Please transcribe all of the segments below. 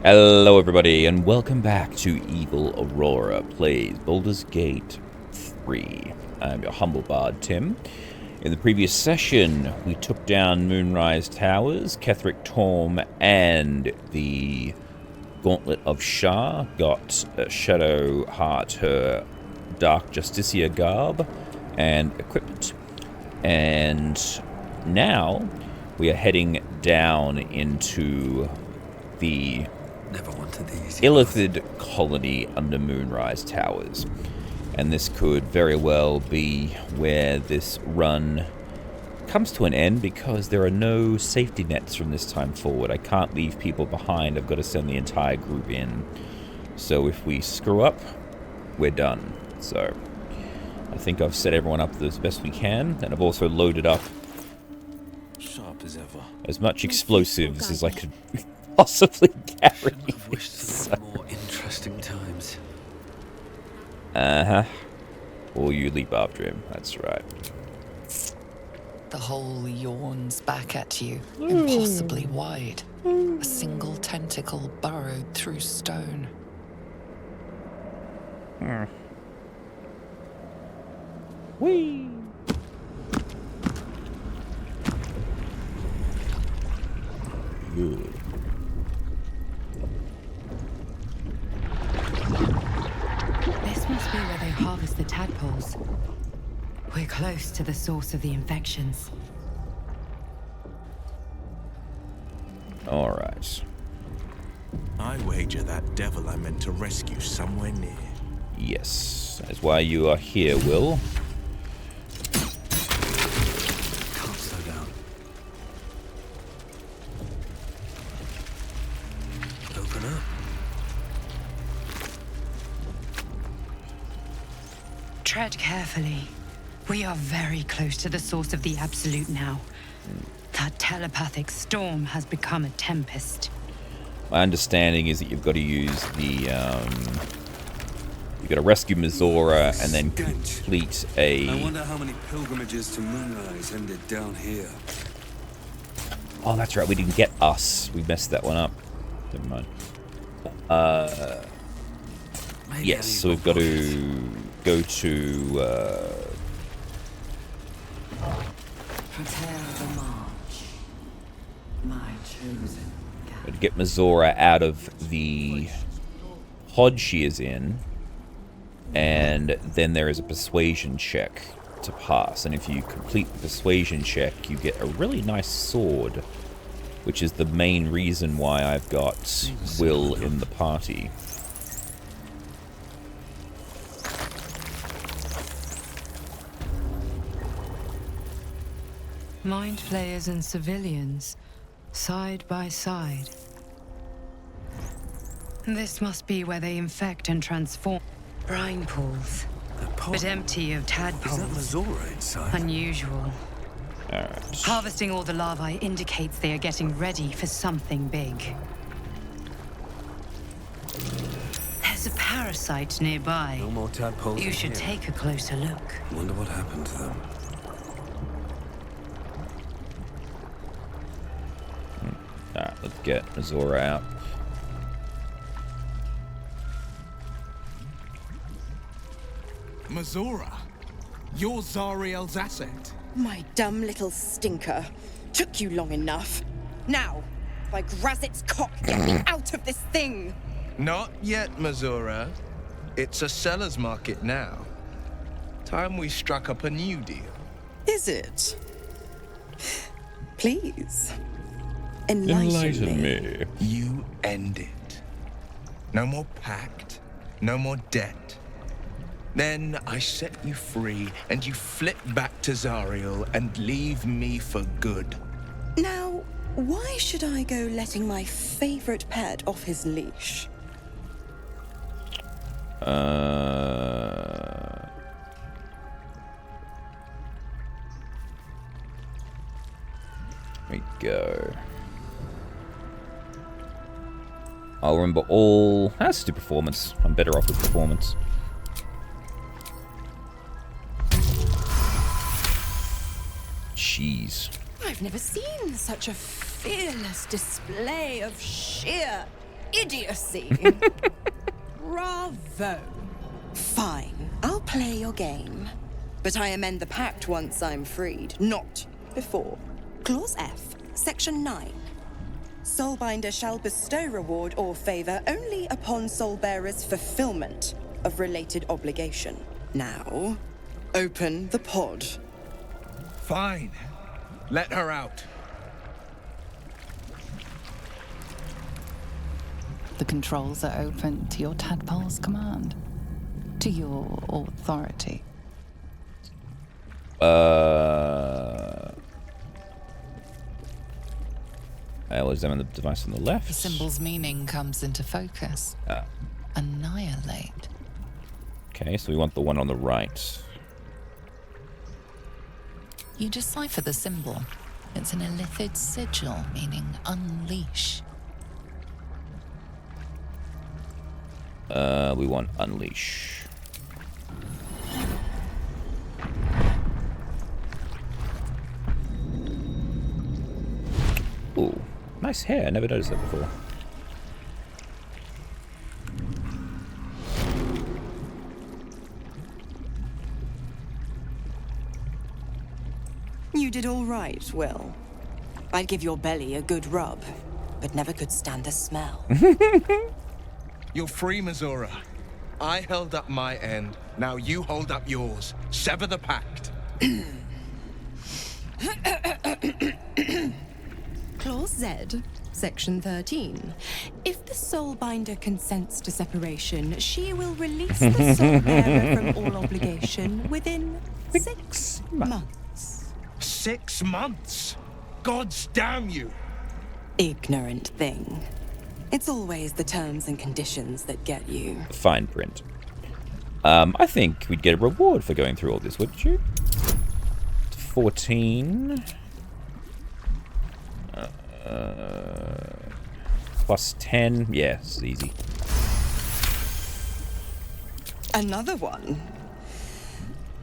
Hello everybody, and welcome back to Evil Aurora Plays Baldur's Gate 3. I'm your humble bard, Tim. In the previous session, we took down Moonrise Towers, Ketheric Torm, and the Gauntlet of Shah. Got Shadow Heart her Dark Justicia garb and equipment. And now we are heading down into the Illithid colony under Moonrise Towers. And this could very well be where this run comes to an end, because there are no safety nets from this time forward. I can't leave people behind. I've got to send the entire group in. So if we screw up, we're done. So I think I've set everyone up as best we can, and I've also loaded up sharp as ever. As much explosives as I could possibly carry. I've wished for more interesting times. Or you leap after him. That's right. The hole yawns back at you, impossibly wide. A single tentacle burrowed through stone. Whee! Good. This must be where they harvest the tadpoles. We're close to the source of the infections. Alright. I wager that devil I meant to rescue somewhere near. Yes. That's why you are here, Will. Can't slow down. Open up. Tread carefully. We are very close to the source of the Absolute now. That telepathic storm has become a tempest. My understanding is that you've got to use the, you've got to rescue Mizora and then complete a... I wonder how many pilgrimages to Moonrise ended down here. Oh, that's right, we didn't get us. We messed that one up. Never mind. Yes, so we've got to go to, Prepare the march, my chosen to get Mizora out of the pod she is in, and then there is a persuasion check to pass, and if you complete the persuasion check, you get a really nice sword, which is the main reason why I've got Will in the party. Mind flayers and civilians, side by side. This must be where they infect and transform. Brine pools, but empty of Is that tadpoles. Mizora inside? Unusual. Alright. Harvesting all the larvae indicates they are getting ready for something big. There's a parasite nearby. No more tadpoles. You in should here. take a closer look. Wonder what happened to them. Alright, let's get Mizora out. Mizora, you're Zariel's asset. My dumb little stinker. Took you long enough. Now, by Grazit's cock, get me out of this thing! Not yet, Mizora. It's a seller's market now. Time we struck up a new deal. Is it? Please. Enlighten me. You end it. No more pact, no more debt. Then I set you free, and you flit back to Zariel and leave me for good. Now, why should I go letting my favorite pet off his leash? There we go. I'll remember all... That's to performance. I'm better off with performance. Jeez. I've never seen such a fearless display of sheer idiocy! Bravo! Fine, I'll play your game. But I amend the pact once I'm freed, not before. Clause F, Section 9. Soulbinder shall bestow reward or favor only upon Soulbearer's fulfillment of related obligation. Now, open the pod. Fine. Let her out. The controls are open to your tadpole's command. To your authority. I will examine the device on the left. The symbol's meaning comes into focus. Annihilate. Okay, so we want the one on the right. You decipher the symbol. It's an illithid sigil, meaning unleash. We want unleash. Ooh, nice hair. I never noticed that before. You did all right, Will. I'd give your belly a good rub, but never could stand the smell. You're free, Mazora. I held up my end. Now you hold up yours. Sever the pact. Clause Z, Section 13. If the Soulbinder consents to separation, she will release the Soulbearer from all obligation within 6 months. 6 months? Gods damn you! Ignorant thing. It's always the terms and conditions that get you. Fine print. I think we'd get a reward for going through all this, wouldn't you? 14. Plus 10. Yeah, it's easy. Another one?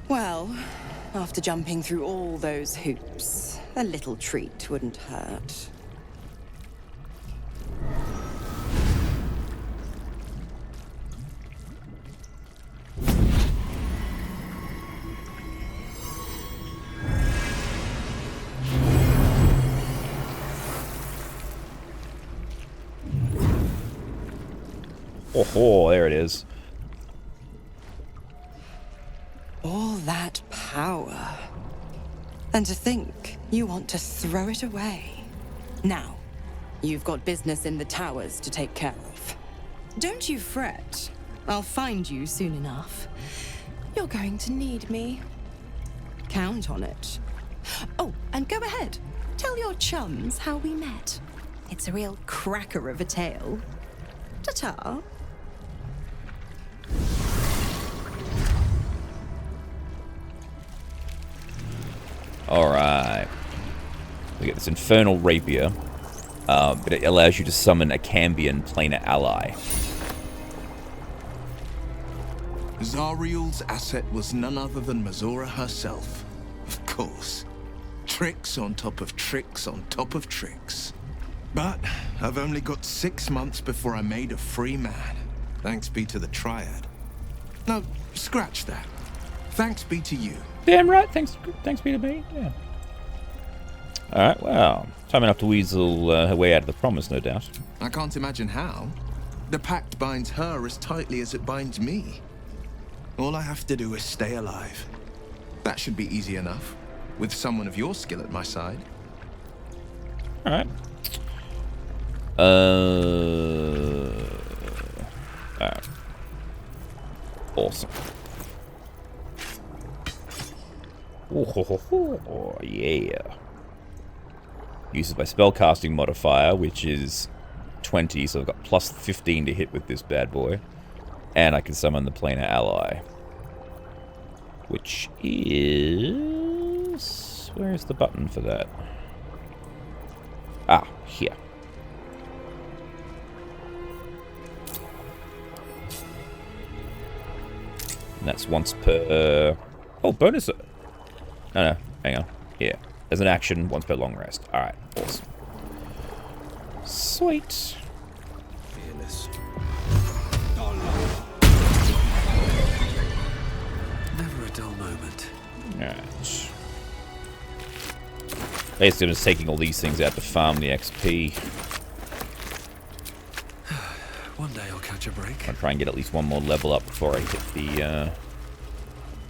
Well, after jumping through all those hoops, a little treat wouldn't hurt. Oh, there it is. All that power. And to think you want to throw it away. Now, you've got business in the towers to take care of. Don't you fret. I'll find you soon enough. You're going to need me. Count on it. Oh, and go ahead. Tell your chums how we met. It's a real cracker of a tale. Ta-ta. Alright. We get this infernal rapier, but it allows you to summon a Cambion planar ally. Zariel's asset was none other than Mazora herself. Of course. Tricks on top of tricks on top of tricks. But I've only got 6 months before I'm made a free man. Thanks be to the Triad. No, scratch that. Thanks be to you. Damn right, thanks be to me, yeah. Alright, well, time enough to weasel her way out of the promise, no doubt. I can't imagine how. The pact binds her as tightly as it binds me. All I have to do is stay alive. That should be easy enough, with someone of your skill at my side. Alright. Alright. Awesome. Oh, yeah. Uses my spellcasting modifier, which is 20, so I've got plus 15 to hit with this bad boy. And I can summon the planar ally. Which is... Where's the button for that? Ah, here. And that's once per... Oh, bonus... No, hang on. Yeah. As an action, once per long rest. Alright, awesome. Sweet. Alright. Basically, I'm just taking all these things out to farm the XP. One day I'll catch a break. I'll try and get at least one more level up before I hit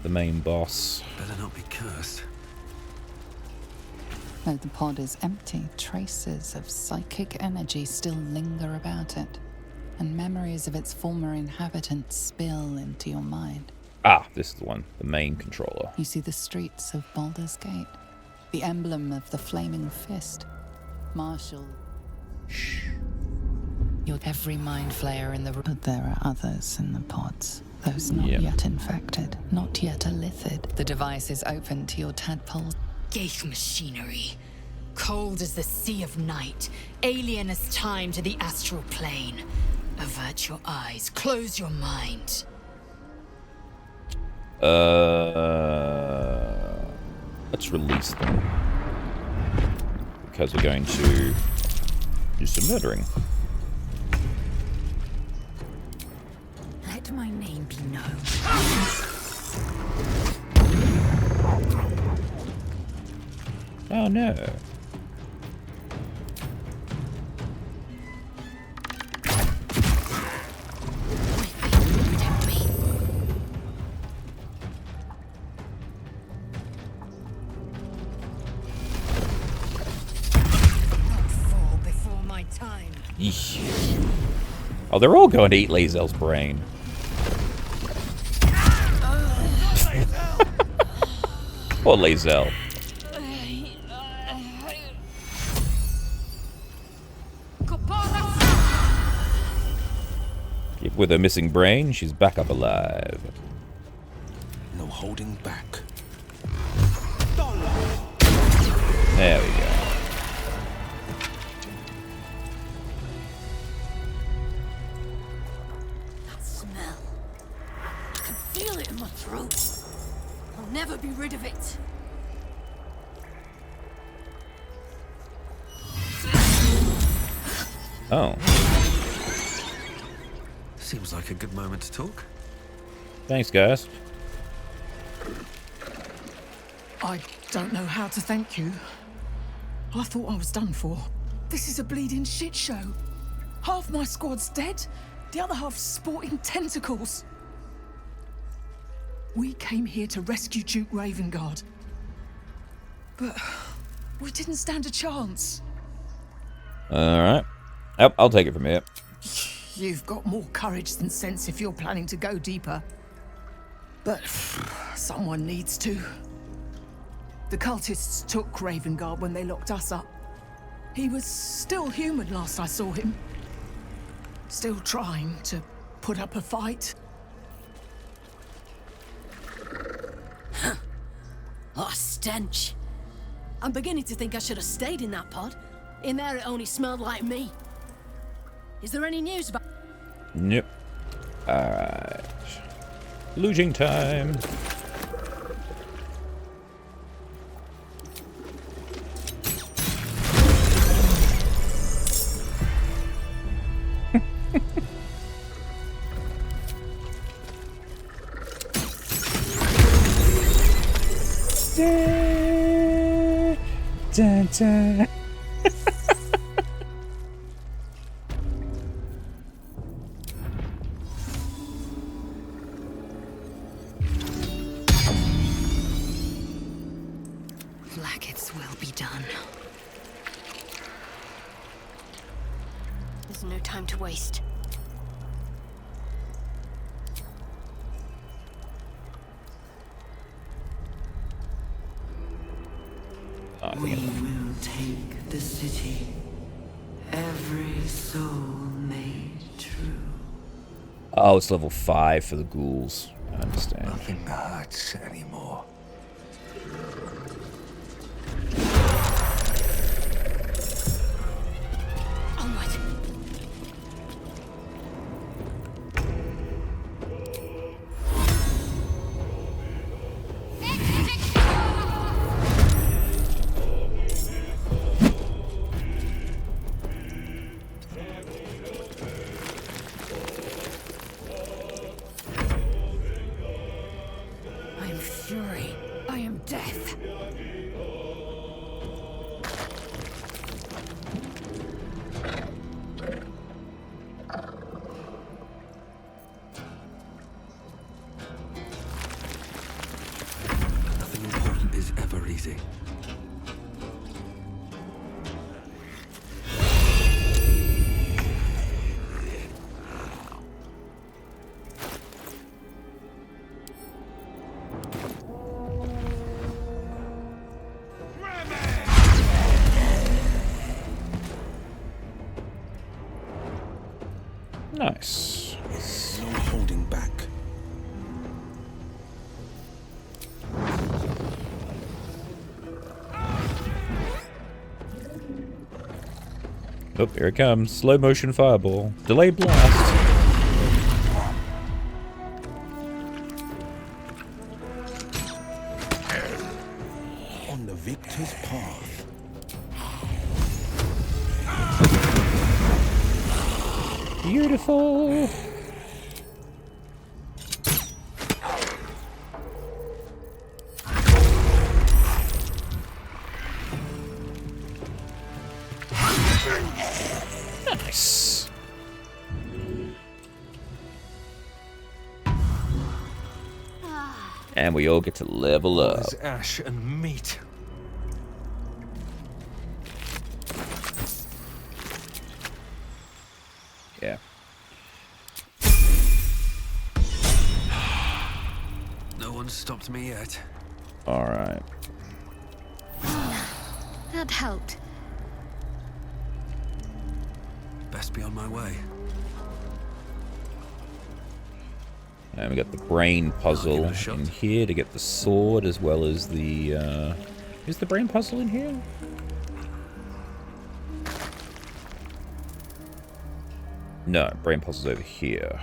the main boss. Better not be cursed. Though the pod is empty, traces of psychic energy still linger about it, and memories of its former inhabitants spill into your mind. Ah, this is the one, the main controller. You see the streets of Baldur's Gate, the emblem of the flaming fist. Marshall. Shh. You're every mind flayer in the room. But there are others in the pods. Those not yet infected, not yet elithid. The device is open to your tadpoles. Gate machinery. Cold as the sea of night. Alien as time to the astral plane. Avert your eyes. Close your mind. Let's release them. Because we're going to do some murdering. Let my name be known. Oh no. Eesh. Oh, they're all going to eat Lae'zel's brain. Poor Lae'zel. With her missing brain, she's back up alive. No holding back. There we go. That smell. I can feel it in my throat. I'll never be rid of it. Oh. Seems like a good moment to talk. Thanks, guys. I don't know how to thank you. I thought I was done for. This is a bleeding shit show. Half my squad's dead, the other half sporting tentacles. We came here to rescue Duke Ravengard. But we didn't stand a chance. Alright. Yep, I'll take it from here. You've got more courage than sense if you're planning to go deeper. But someone needs to. The cultists took Ravengard when they locked us up. He was still human last I saw him. Still trying to put up a fight. Oh, stench. I'm beginning to think I should have stayed in that pod. In there it only smelled like me. Is there any news about... Nope. Alright. Looting time. Da, da. Blackets will be done. There's no time to waste. We will take the city. Every soul made true. Oh, it's level 5 for the ghouls. I understand. Nothing hurts anymore. Onward. I am fury. I am death. Nothing important is ever easy. Nice. No holding back. Oh, here it comes. Slow motion fireball. Delay blast. On the victor's path. Beautiful. Nice. And we all get to level up. There's ash and meat. Yeah. No one stopped me yet. All right. That helped. Best be on my way. And we got the brain puzzle in here to get the sword, as well as the. Is the brain puzzle in here? No, brain puzzle's over here.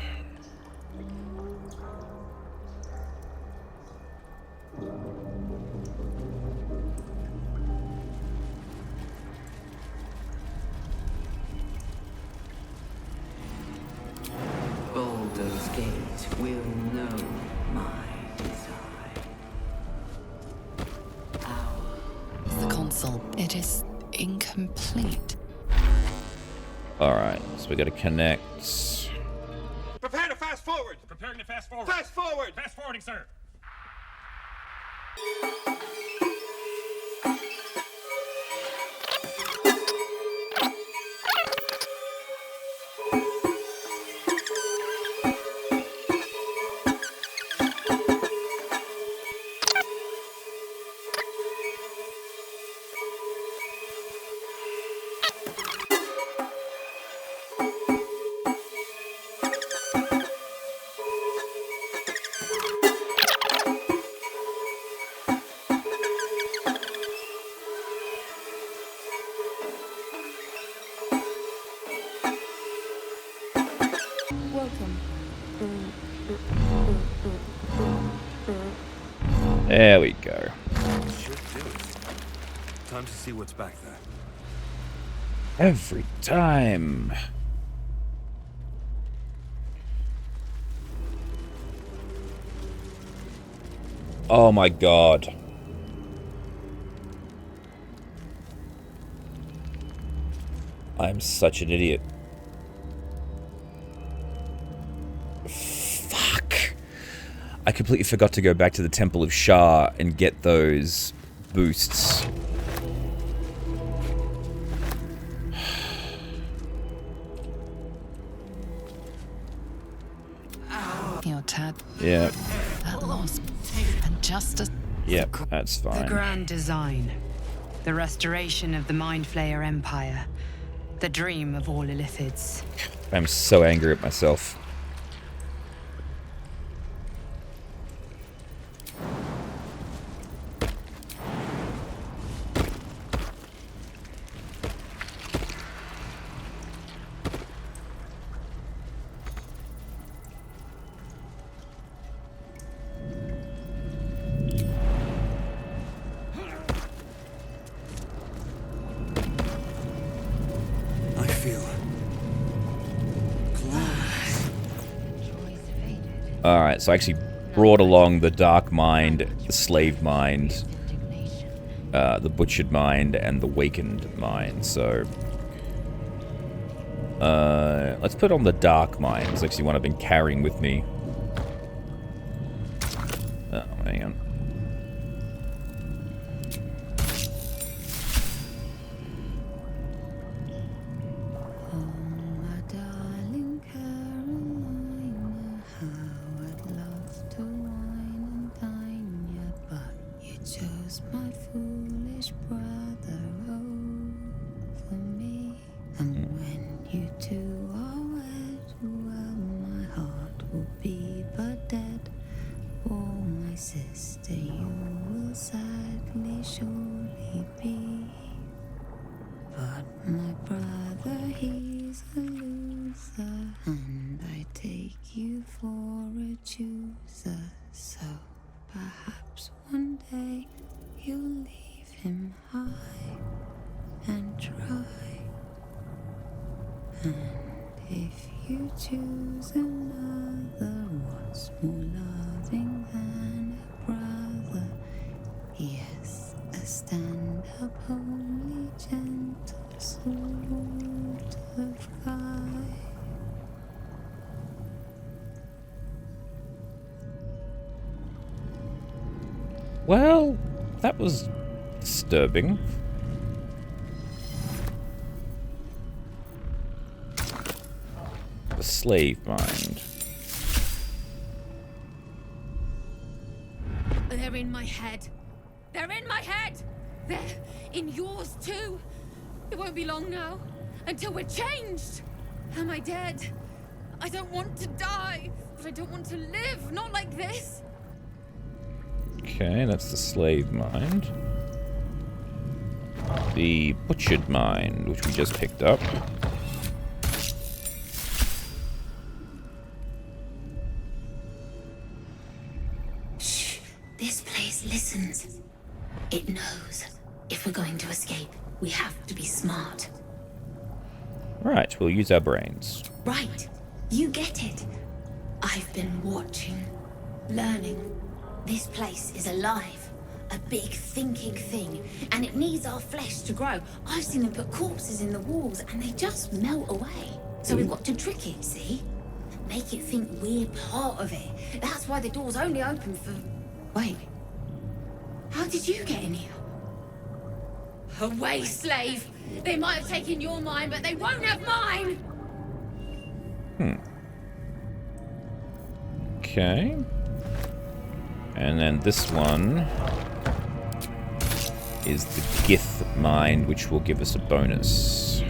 Baldur's Gate will know my design. The console, it is incomplete. Alright, so we gotta connect. Prepare to fast forward! Preparing to fast forward. Fast forward! Fast forwarding, sir. There we go. Should do it. Time to see what's back there. Every time. Oh my god. I'm such an idiot. Fuck. I completely forgot to go back to the Temple of Shah and get those boosts. Your tad. Yeah. That loss. And justice. Yep, that's The fine. grand design. The restoration of the Mind Flayer Empire. The dream of all Illithids. I'm so angry at myself. I feel close. Alright, so I actually brought along the Dark Mind, the Slave Mind, the Butchered Mind, and the Wakened Mind. So, let's put on the Dark Mind. It's actually one I've been carrying with me. Oh, hang on. Well, that was disturbing. The Slave Mind. They're in my head. They're in my head! They're in yours too! It won't be long now, until we're changed! Am I dead? I don't want to die, but I don't want to live, not like this! Okay, that's the Slave Mind. The Butchered Mind, which we just picked up. Shh. This place listens. It knows. If we're going to escape, we have to be smart. Right, we'll use our brains. Right. You get it. I've been watching, learning. This place is alive. A big thinking thing. And it needs our flesh to grow. I've seen them put corpses in the walls and they just melt away. So we've got to trick it, see? Make it think we're part of it. That's why the door's only open for... Wait. How did you get in here? Away, slave! They might have taken your mind, but they won't have mine! Okay. And then this one is the Gith Mind, which will give us a bonus.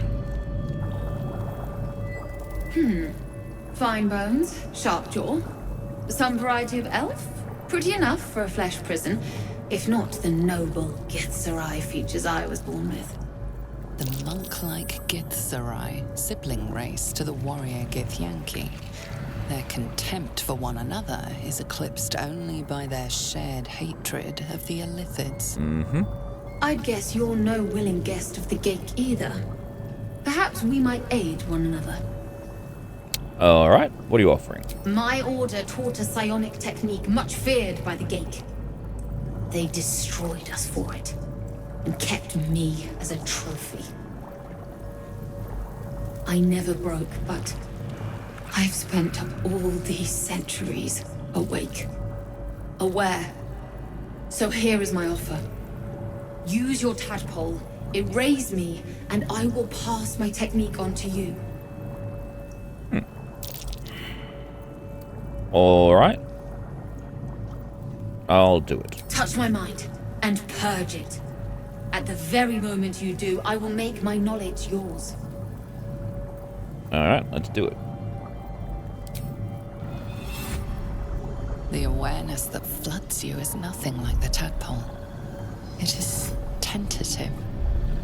Fine bones, sharp jaw. Some variety of elf. Pretty enough for a flesh prison. If not the noble Githzerai features I was born with. The monk-like Githzerai, sibling race to the warrior Githyanki. Their contempt for one another is eclipsed only by their shared hatred of the Illithids. I'd guess you're no willing guest of the Gake either. Perhaps we might aid one another. Alright, what are you offering? My order taught a psionic technique much feared by the Gake. They destroyed us for it, and kept me as a trophy. I never broke, but I've spent all these centuries awake, aware. So here is my offer. Use your tadpole, erase me, and I will pass my technique on to you. Alright. I'll do it. Touch my mind, and purge it. At the very moment you do, I will make my knowledge yours. Alright, let's do it. The awareness that floods you is nothing like the tadpole. It is tentative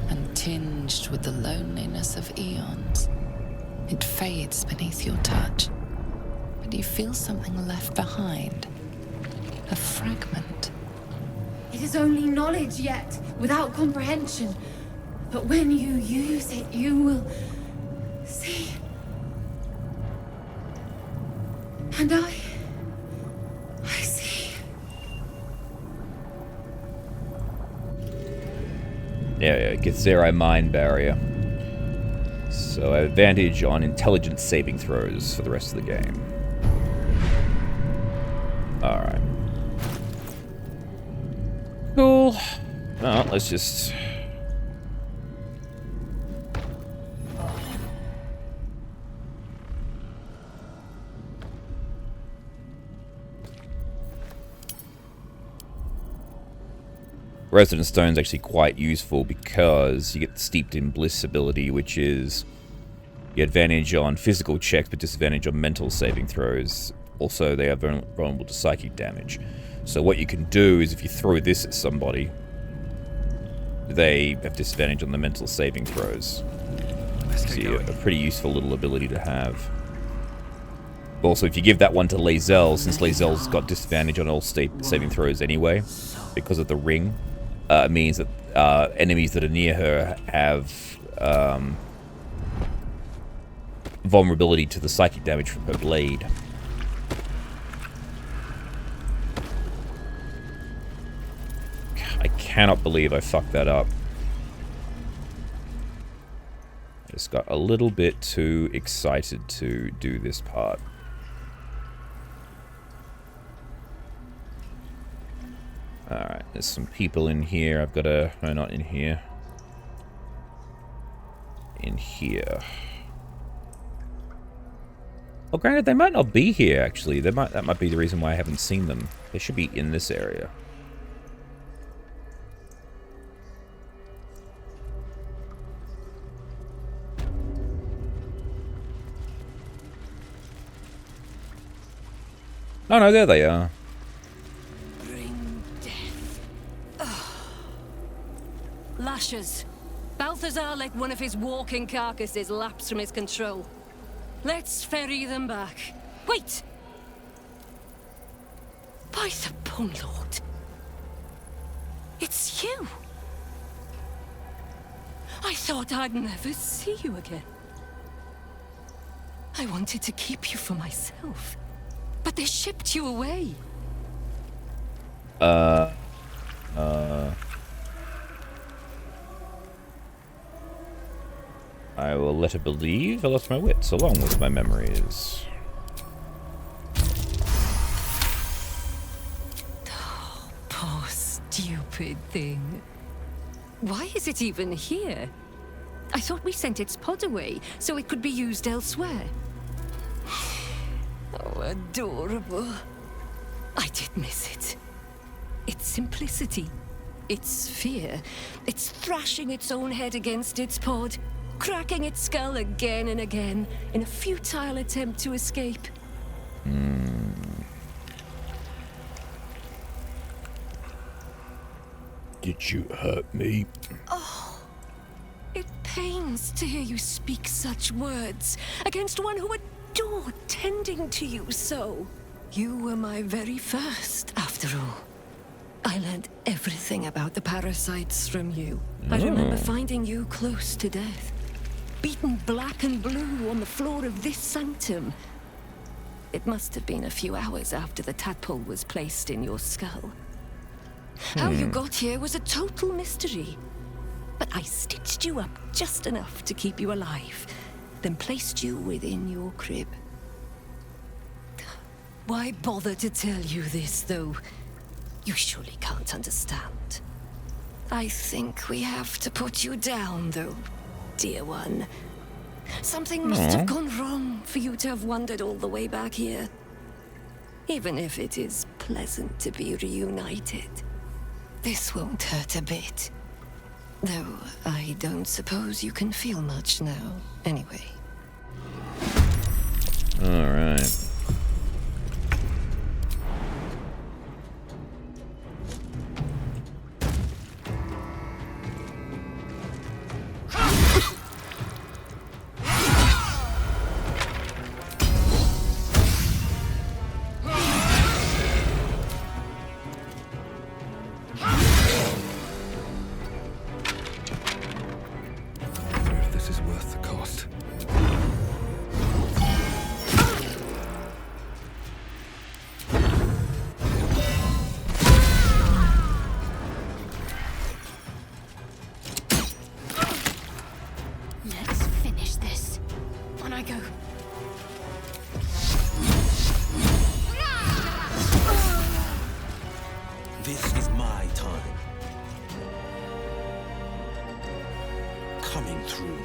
and tinged with the loneliness of eons. It fades beneath your touch, but you feel something left behind. A fragment. It is only knowledge yet, without comprehension. But when you use it, you will see. And I see. Yeah, Githzerai Mine Barrier. So I have advantage on intelligence saving throws for the rest of the game. Alright. Cool. Well, let's just... Resident Stone is actually quite useful because you get the Steeped in Bliss ability, which is you get advantage on physical checks but disadvantage on mental saving throws. Also, they are vulnerable to psychic damage. So what you can do is if you throw this at somebody, they have disadvantage on the mental saving throws. So a pretty useful little ability to have. Also, if you give that one to Lae'zel, since Lae'zel's got disadvantage on all saving throws anyway, because of the ring, it means that enemies that are near her have vulnerability to the psychic damage from her blade. I cannot believe I fucked that up. I just got a little bit too excited to do this part. Alright, there's some people in here. I've got to... No, not in here. In here. Well, granted, they might not be here, actually. That might be the reason why I haven't seen them. They should be in this area. Oh no, there they are. Bring death. Lashes. Balthazar let one of his walking carcasses lapse from his control. Let's ferry them back. Wait! By the Bone Lord. It's you. I thought I'd never see you again. I wanted to keep you for myself. But they shipped you away. I will let her believe I lost my wits along with my memories. Oh, poor stupid thing. Why is it even here? I thought we sent its pod away so it could be used elsewhere. Oh, adorable. I did miss it. Its simplicity, its fear, its thrashing its own head against its pod, cracking its skull again and again in a futile attempt to escape. Did you hurt me? Oh, it pains to hear you speak such words against one who adored tending to you so. You were my very first, after all. I learned everything about the parasites from you. I remember finding you close to death, beaten black and blue on the floor of this sanctum. It must have been a few hours after the tadpole was placed in your skull. How you got here was a total mystery. But I stitched you up just enough to keep you alive, then placed you within your crib. Why bother to tell you this, though? You surely can't understand. I think we have to put you down, though, dear one. Something must have gone wrong for you to have wandered all the way back here. Even if it is pleasant to be reunited, this won't hurt a bit. Though I don't suppose you can feel much now, anyway. All right. This is my time. Coming through.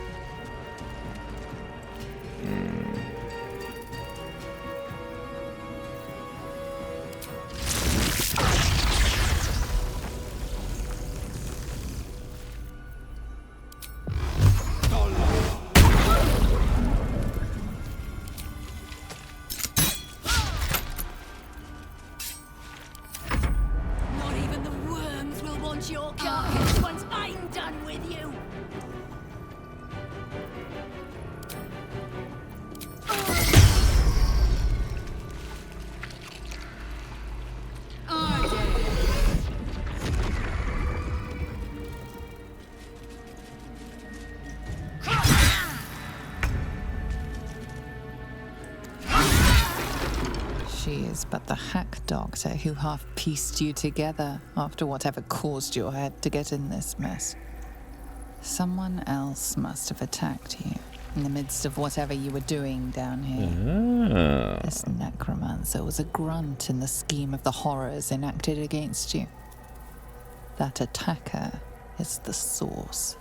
Not even the worms will want your carcass once I'm done with you. She is but the hack doctor who half pieced you together after whatever caused your head to get in this mess. Someone else must have attacked you in the midst of whatever you were doing down here. This necromancer was a grunt in the scheme of the horrors enacted against you. That attacker is the source.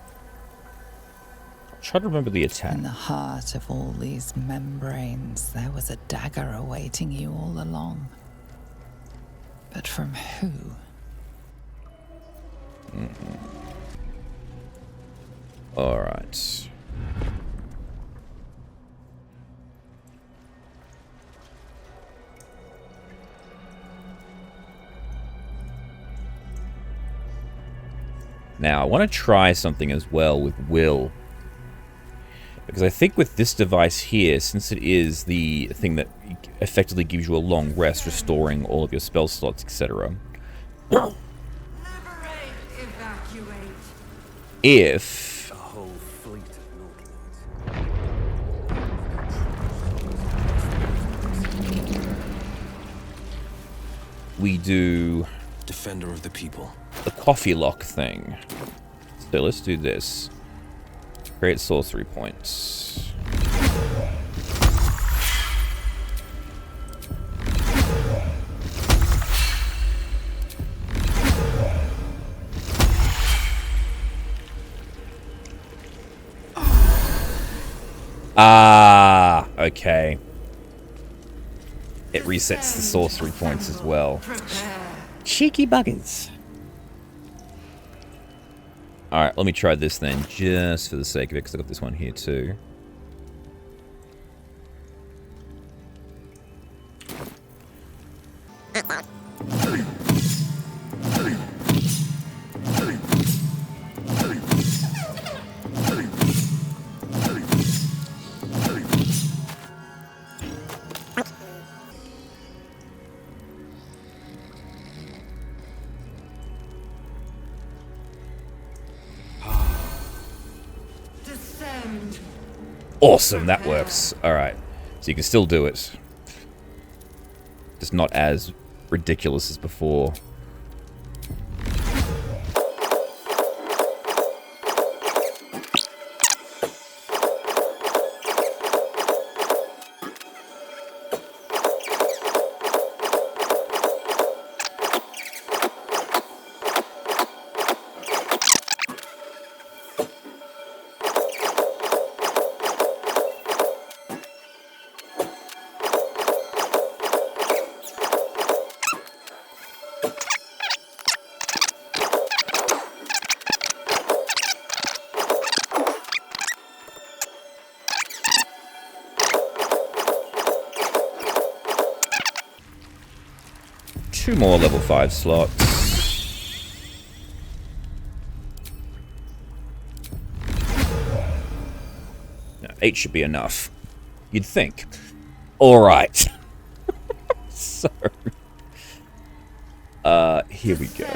Try to remember the attack. In the heart of all these membranes, there was a dagger awaiting you all along. But from who? All right. Now, I want to try something as well with Will. Because I think with this device here, since it is the thing that effectively gives you a long rest, restoring all of your spell slots, etc. If A whole fleet of we do Defender of the people. the coffee lock thing. So let's do this. Create sorcery points. Ah, okay. It resets the sorcery points as well. Cheeky buggers. Alright, let me try this then, just for the sake of it, because I've got this one here too. Awesome, that works. Alright, so you can still do it. Just not as ridiculous as before. Two more level 5 slots. No, 8 should be enough. You'd think. Alright. So... here we go.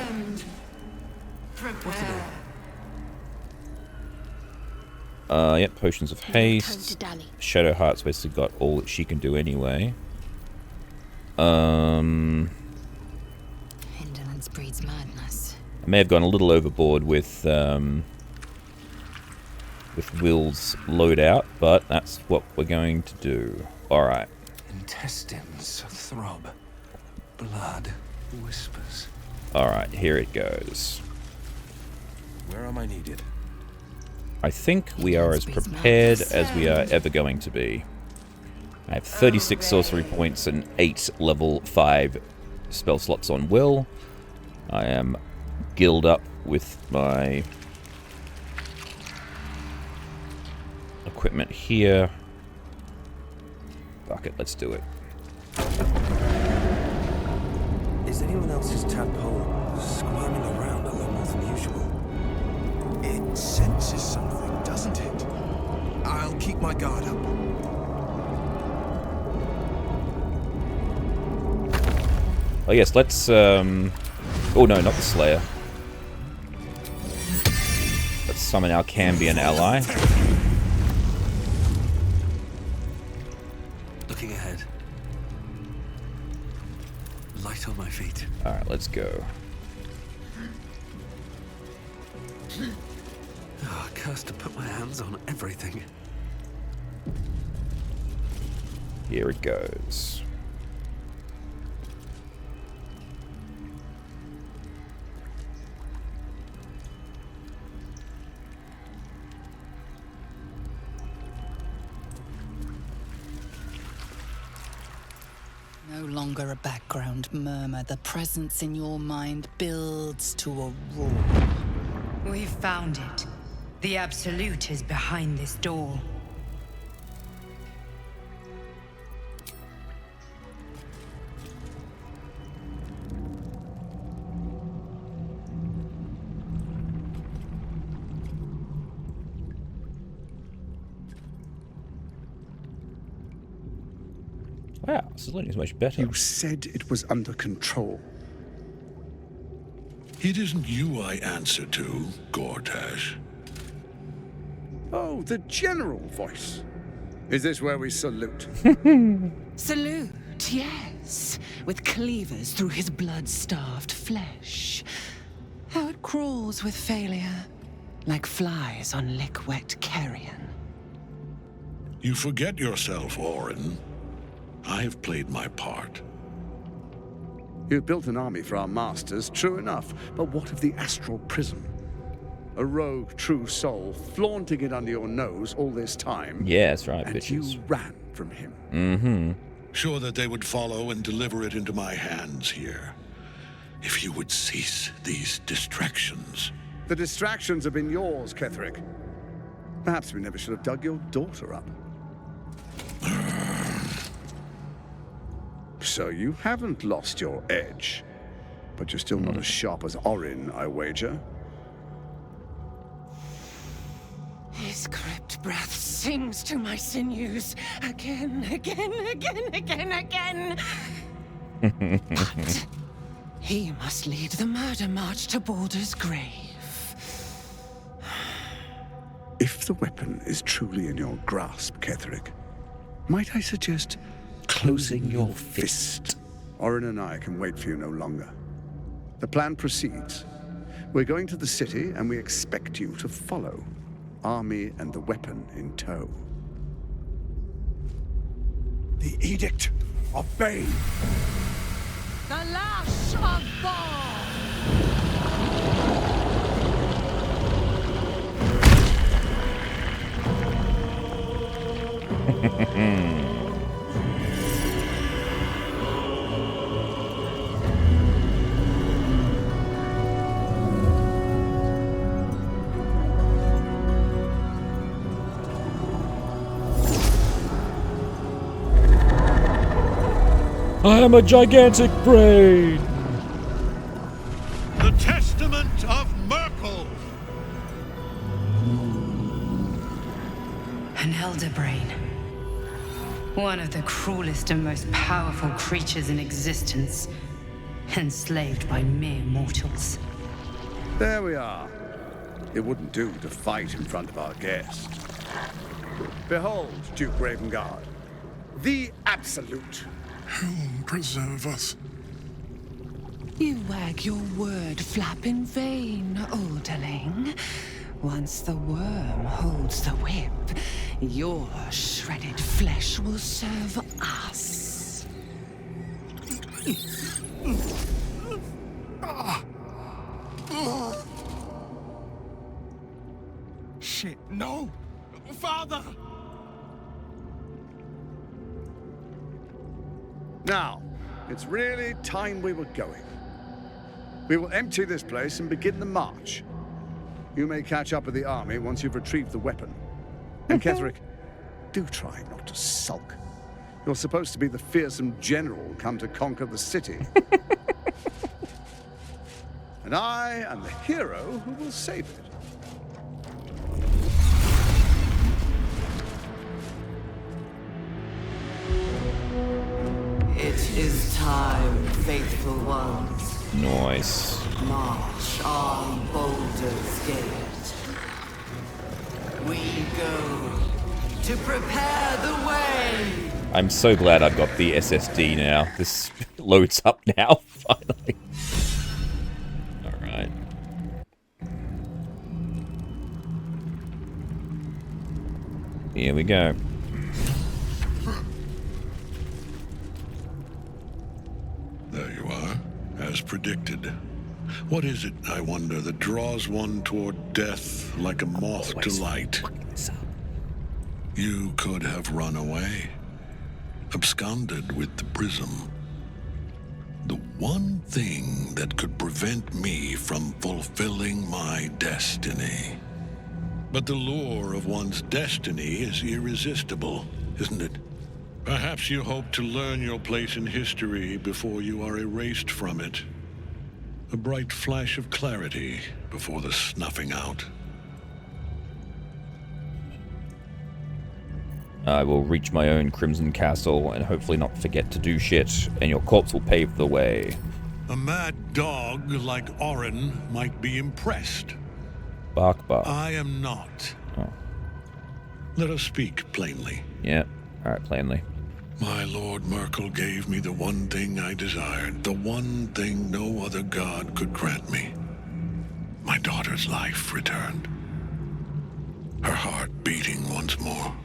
Yep, potions of haste. Shadow Heart's basically got all that she can do anyway. Indolence breeds madness. I may have gone a little overboard with Will's loadout, but that's what we're going to do. Alright. Intestines throb. Blood whispers. Alright, here it goes. Where am I needed? I think we are as prepared as we are ever going to be. I have 36 sorcery points and 8 level 5 spell slots on will. I am guild up with my equipment here. Fuck it, let's do it. Is anyone else's tadpole squirming around a lot more than usual? It senses something, doesn't it? I'll keep my guard up. Oh yes, let's oh no, not the Slayer. Let's summon our Cambion ally. Looking ahead. Light on my feet. Alright, let's go. Oh, cursed to put my hands on everything. Here it goes. No longer a background murmur. The presence in your mind builds to a roar. We've found it. The Absolute is behind this door. Wow, this is looking much better. You said it was under control. It isn't you I answer to, Gortash. Oh, the general voice. Is this where we salute? Salute, yes. With cleavers through his blood-starved flesh. How it crawls with failure, like flies on lick-wet carrion. You forget yourself, Orin. I have played my part. You've built an army for our masters, true enough. But what of the astral prism? A rogue true soul flaunting it under your nose all this time. Yeah, that's right, and bitches. You ran from him. Mm-hmm. Sure that they would follow and deliver it into my hands here. If you would cease these distractions. The distractions have been yours, Ketherick. Perhaps we never should have dug your daughter up. So you haven't lost your edge. But you're still not as sharp as Orin, I wager. His crypt breath sings to my sinews. Again, again, again, again, again. But he must lead the murder march to Baldur's grave. If the weapon is truly in your grasp, Ketherick, might I suggest closing your fist? Orin and I can wait for you no longer. The plan proceeds. We're going to the city, and we expect you to follow. Army and the weapon in tow. The Edict of Bane. The Lash of Ball! I am a gigantic brain! The Testament of Myrkul! An elder brain. One of the cruelest and most powerful creatures in existence. Enslaved by mere mortals. There we are. It wouldn't do to fight in front of our guest. Behold, Duke Ravengard. The Absolute. Whom preserve us? You wag your word flap in vain, olderling. Once the worm holds the whip, your shredded flesh will serve us. Shit, no! Father! Now, it's really time we were going. We will empty this place and begin the march. You may catch up with the army once you've retrieved the weapon. And Ketherick, do try not to sulk. You're supposed to be the fearsome general come to conquer the city. And I am the hero who will save it. It is time, faithful ones. Nice. March on Baldur's Gate. We go to prepare the way. I'm so glad I've got the SSD now. This loads up now, finally. Alright. Here we go. There you are, as predicted. What is it, I wonder, that draws one toward death like a moth to light? You could have run away, absconded with the prism. The one thing that could prevent me from fulfilling my destiny. But the lure of one's destiny is irresistible, isn't it? Perhaps you hope to learn your place in history before you are erased from it. A bright flash of clarity before the snuffing out. I will reach my own Crimson Castle and hopefully not forget to do shit, and your corpse will pave the way. A mad dog like Orin might be impressed. Bark, bark. I am not. Oh. Let us speak plainly. Yeah, alright, plainly. My Lord Myrkul gave me the one thing I desired, the one thing no other god could grant me. My daughter's life returned. Her heart beating once more.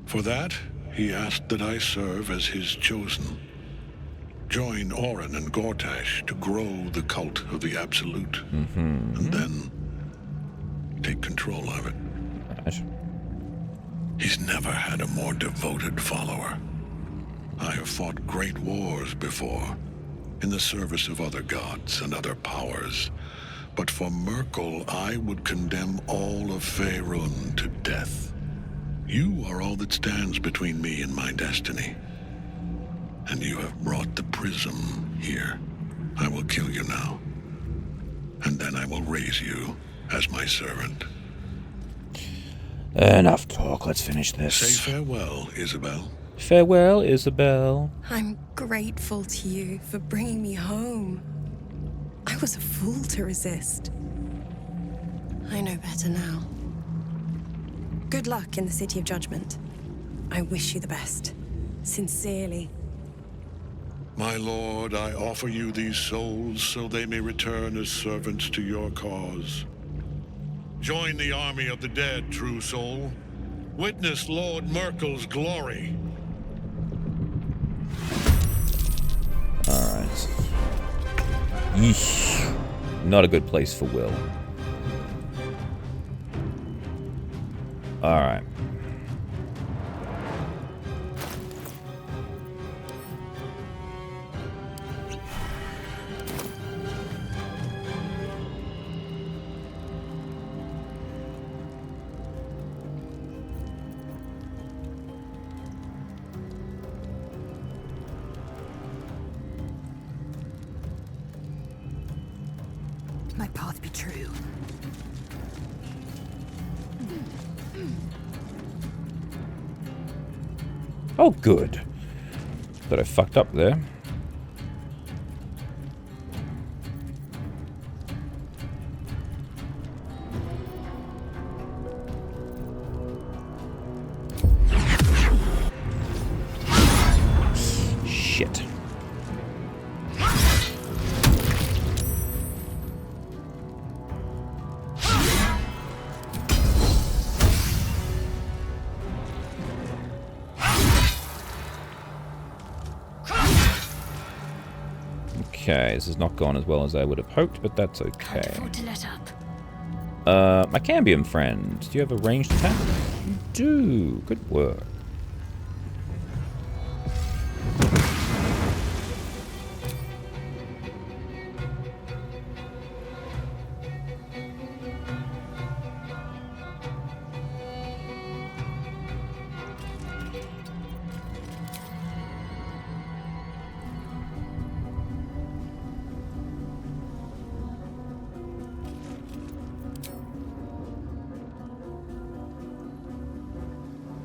For that, he asked that I serve as his chosen. Join Orin and Gortash to grow the cult of the Absolute. And then take control of it. Right. He's never had a more devoted follower. I have fought great wars before, in the service of other gods and other powers. But for Myrkul, I would condemn all of Faerun to death. You are all that stands between me and my destiny. And you have brought the prism here. I will kill you now. And then I will raise you as my servant. Enough talk, let's finish this. Say farewell, Isabel. Farewell, Isabel. I'm grateful to you for bringing me home. I was a fool to resist. I know better now. Good luck in the City of Judgment. I wish you the best. Sincerely. My lord, I offer you these souls so they may return as servants to your cause. Join the army of the dead, true soul. Witness Lord Myrkul's glory. Alright. Yeesh. Not a good place for Will. Alright. My path be true. Oh, good. But I fucked up there. Shit. Okay, this has not gone as well as I would have hoped, but that's okay. Can't afford to let up. My Cambium friend, do you have a ranged attack? You do. Good work.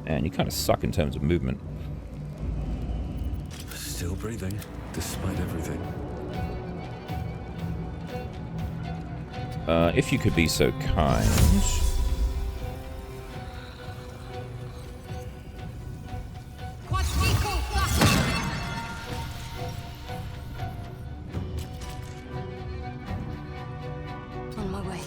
And you kind of suck in terms of movement. Still breathing, despite everything. If you could be so kind. On my way.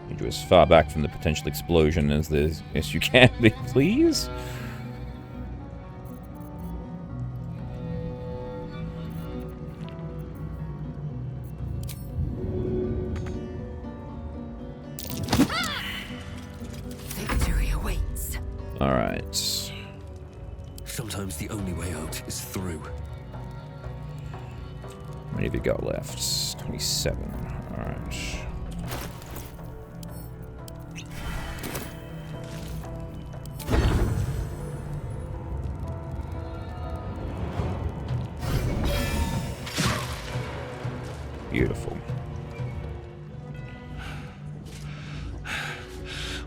Need you as far back from the potential explosion as you can be, please. Victory awaits. All right. Sometimes the only way out is through. How many have you got left? 27. All right. Beautiful.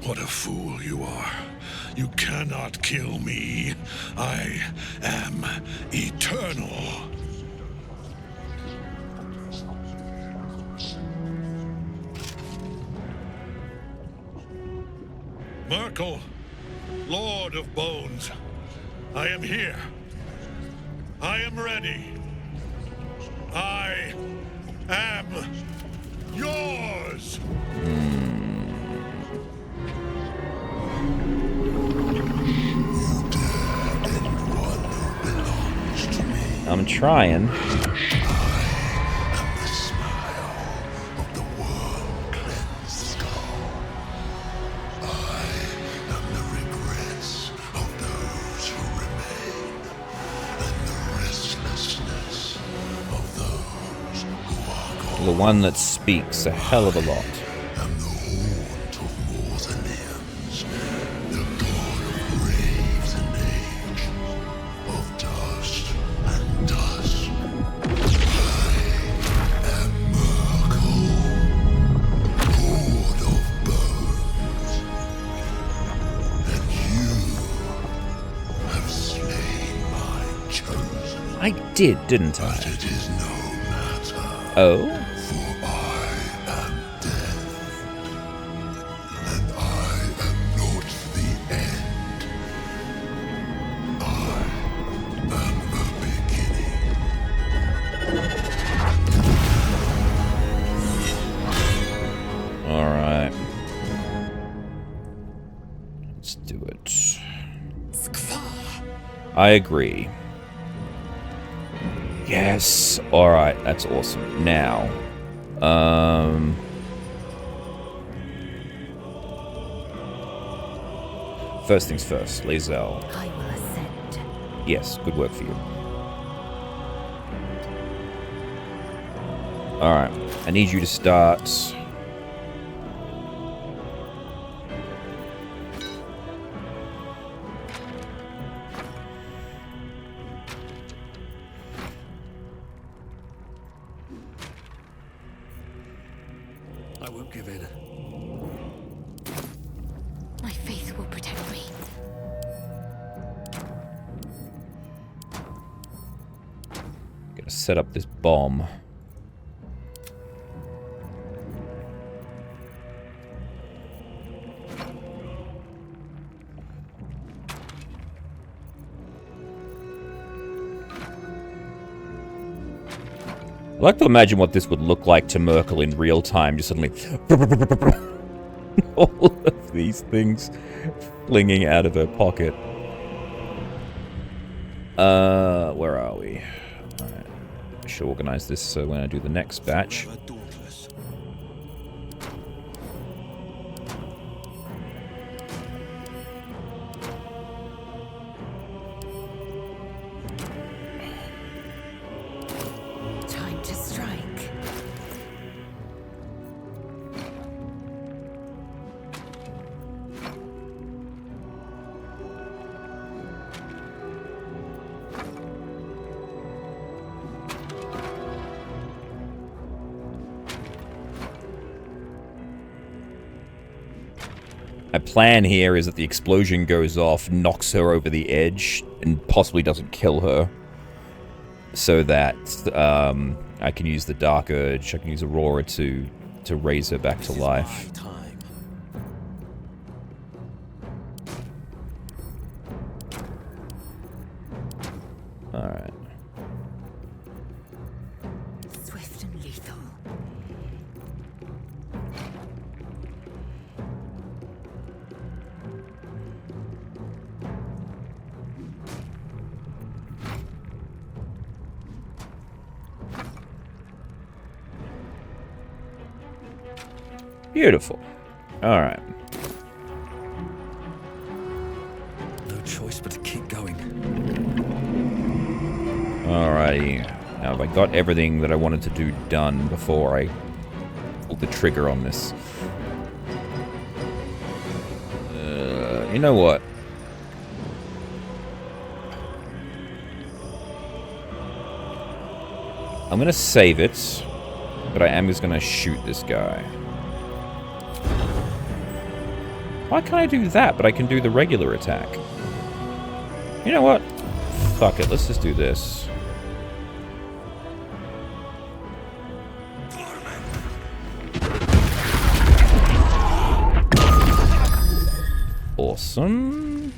What a fool you are. You cannot kill me. I am eternal. Myrkul, Lord of Bones, I am here. I am ready. I am yours. I'm trying. The one that speaks a hell of a lot. I did, didn't I? But it is no matter. Oh? For I am death. And I am not the end. I am the beginning. Alright. Let's do it. I agree. Yes. Alright, that's awesome. Now, first things first, Lae'zel. I will ascend. Yes, good work for you. Alright, I need you to start. I won't give in. My faith will protect me. Gonna set up this bomb. I like to imagine what this would look like to Myrkul in real time, just suddenly... all of these things flinging out of her pocket. Where are we? Alright. I should organize this so when I do the next batch... Time to strike. My plan here is that the explosion goes off, knocks her over the edge, and possibly doesn't kill her. So that I can use the Dark Urge, I can use Aurora to raise her back to life. Alright. Swift and lethal. Beautiful. Alright. No choice but to keep going. Alrighty. Now, have I got everything that I wanted to do done before I pulled the trigger on this? You know what? I'm gonna save it, but I am just gonna shoot this guy. Why can't I do that, but I can do the regular attack? You know what? Fuck it, let's just do this. Awesome.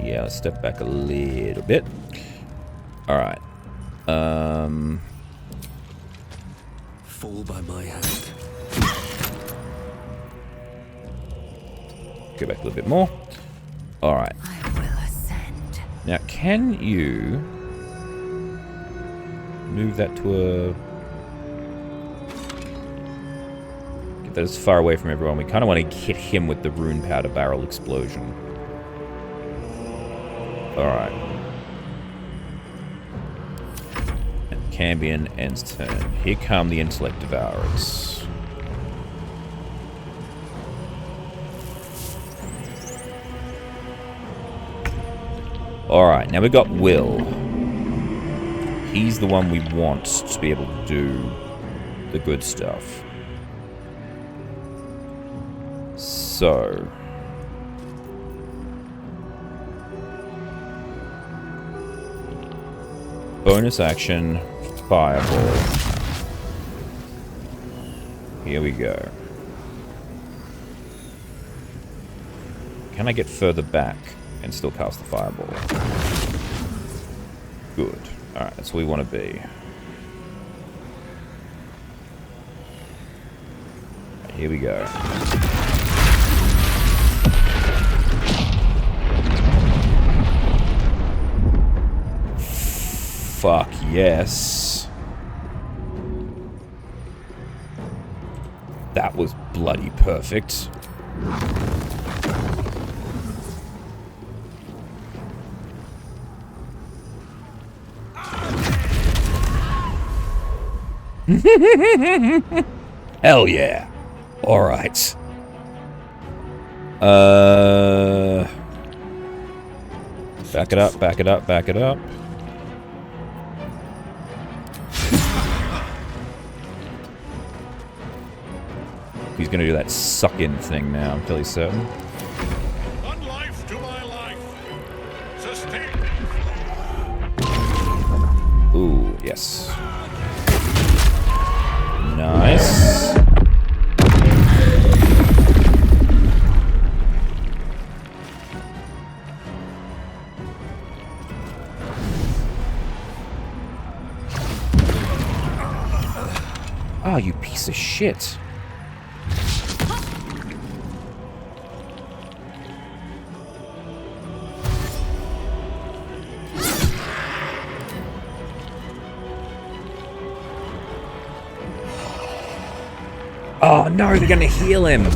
Yeah, let's step back a little bit. Alright. Fall by my hand. Go back a little bit more. Alright. I will ascend. Now, can you move that to a... Get that as far away from everyone. We kind of want to hit him with the rune powder barrel explosion. Alright. And Cambion ends turn. Here come the Intellect Devourers. Alright, now we've got Will. He's the one we want to be able to do the good stuff. So... bonus action, fireball. Here we go. Can I get further back and still cast the fireball? Good. Alright, that's where we want to be. Right, here we go. Fuck yes. That was bloody perfect. Hell yeah. Alright. Back it up, back it up, back it up. He's gonna do that suck-in thing now, I'm fairly certain. One life to my life. Sustain. Ooh, yes. Nice. Oh, you piece of shit. Oh no, they're gonna heal him.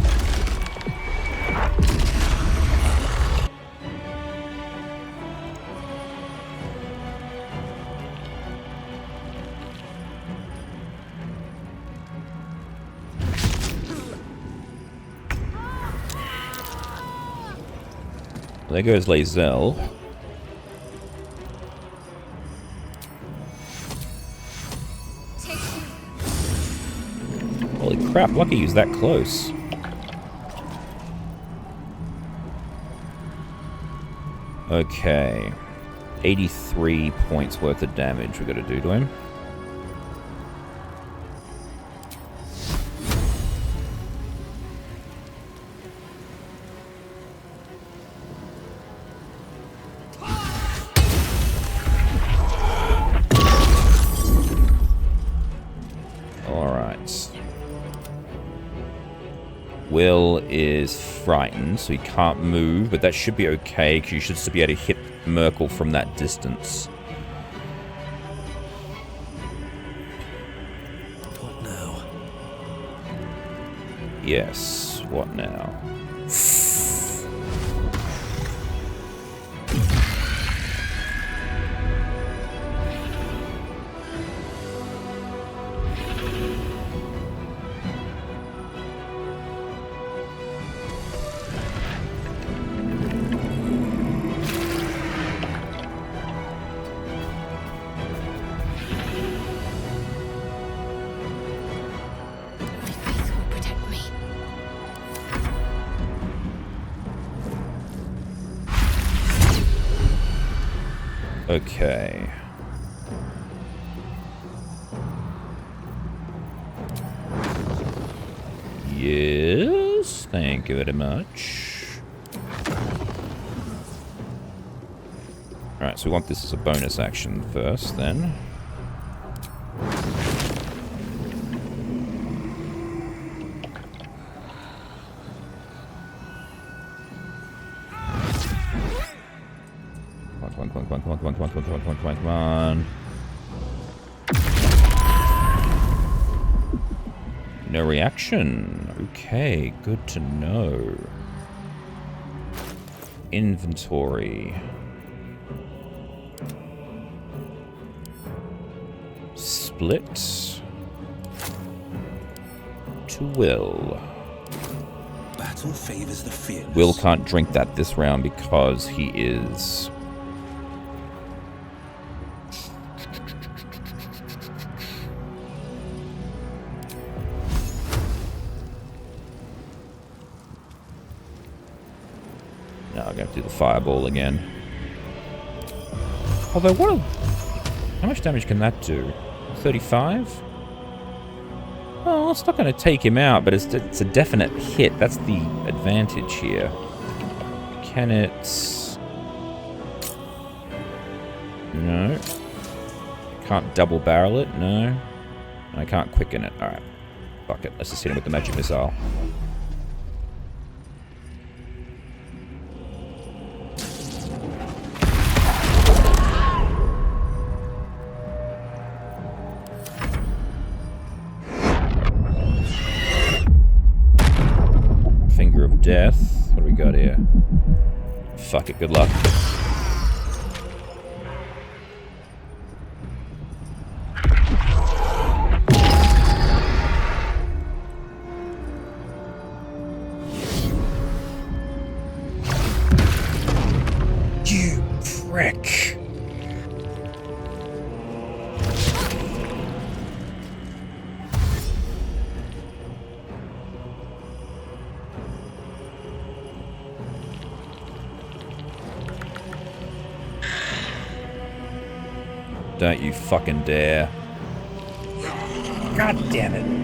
There goes Lae'zel. Holy crap, lucky he's that close. Okay. 83 points worth of damage we gotta do to him. Will is frightened, so he can't move, but that should be okay, because you should still be able to hit Myrkul from that distance. What now? Yes, what now? Okay. Yes, thank you very much. Alright, so we want this as a bonus action first, then. Come on. No reaction. Okay, good to know. Inventory. Split. To Will. Battle favors the fearless. Will can't drink that this round because he is... No, I'm going to do the fireball again. Although, how much damage can that do? 35? Oh, it's not going to take him out, but it's a definite hit. That's the advantage here. Can it... No. I can't double barrel it? No. I can't quicken it. Alright. Fuck it. Let's just hit him with the magic missile. Death. What do we got here? Fuck it, good luck. You prick. Don't you fucking dare. God damn it.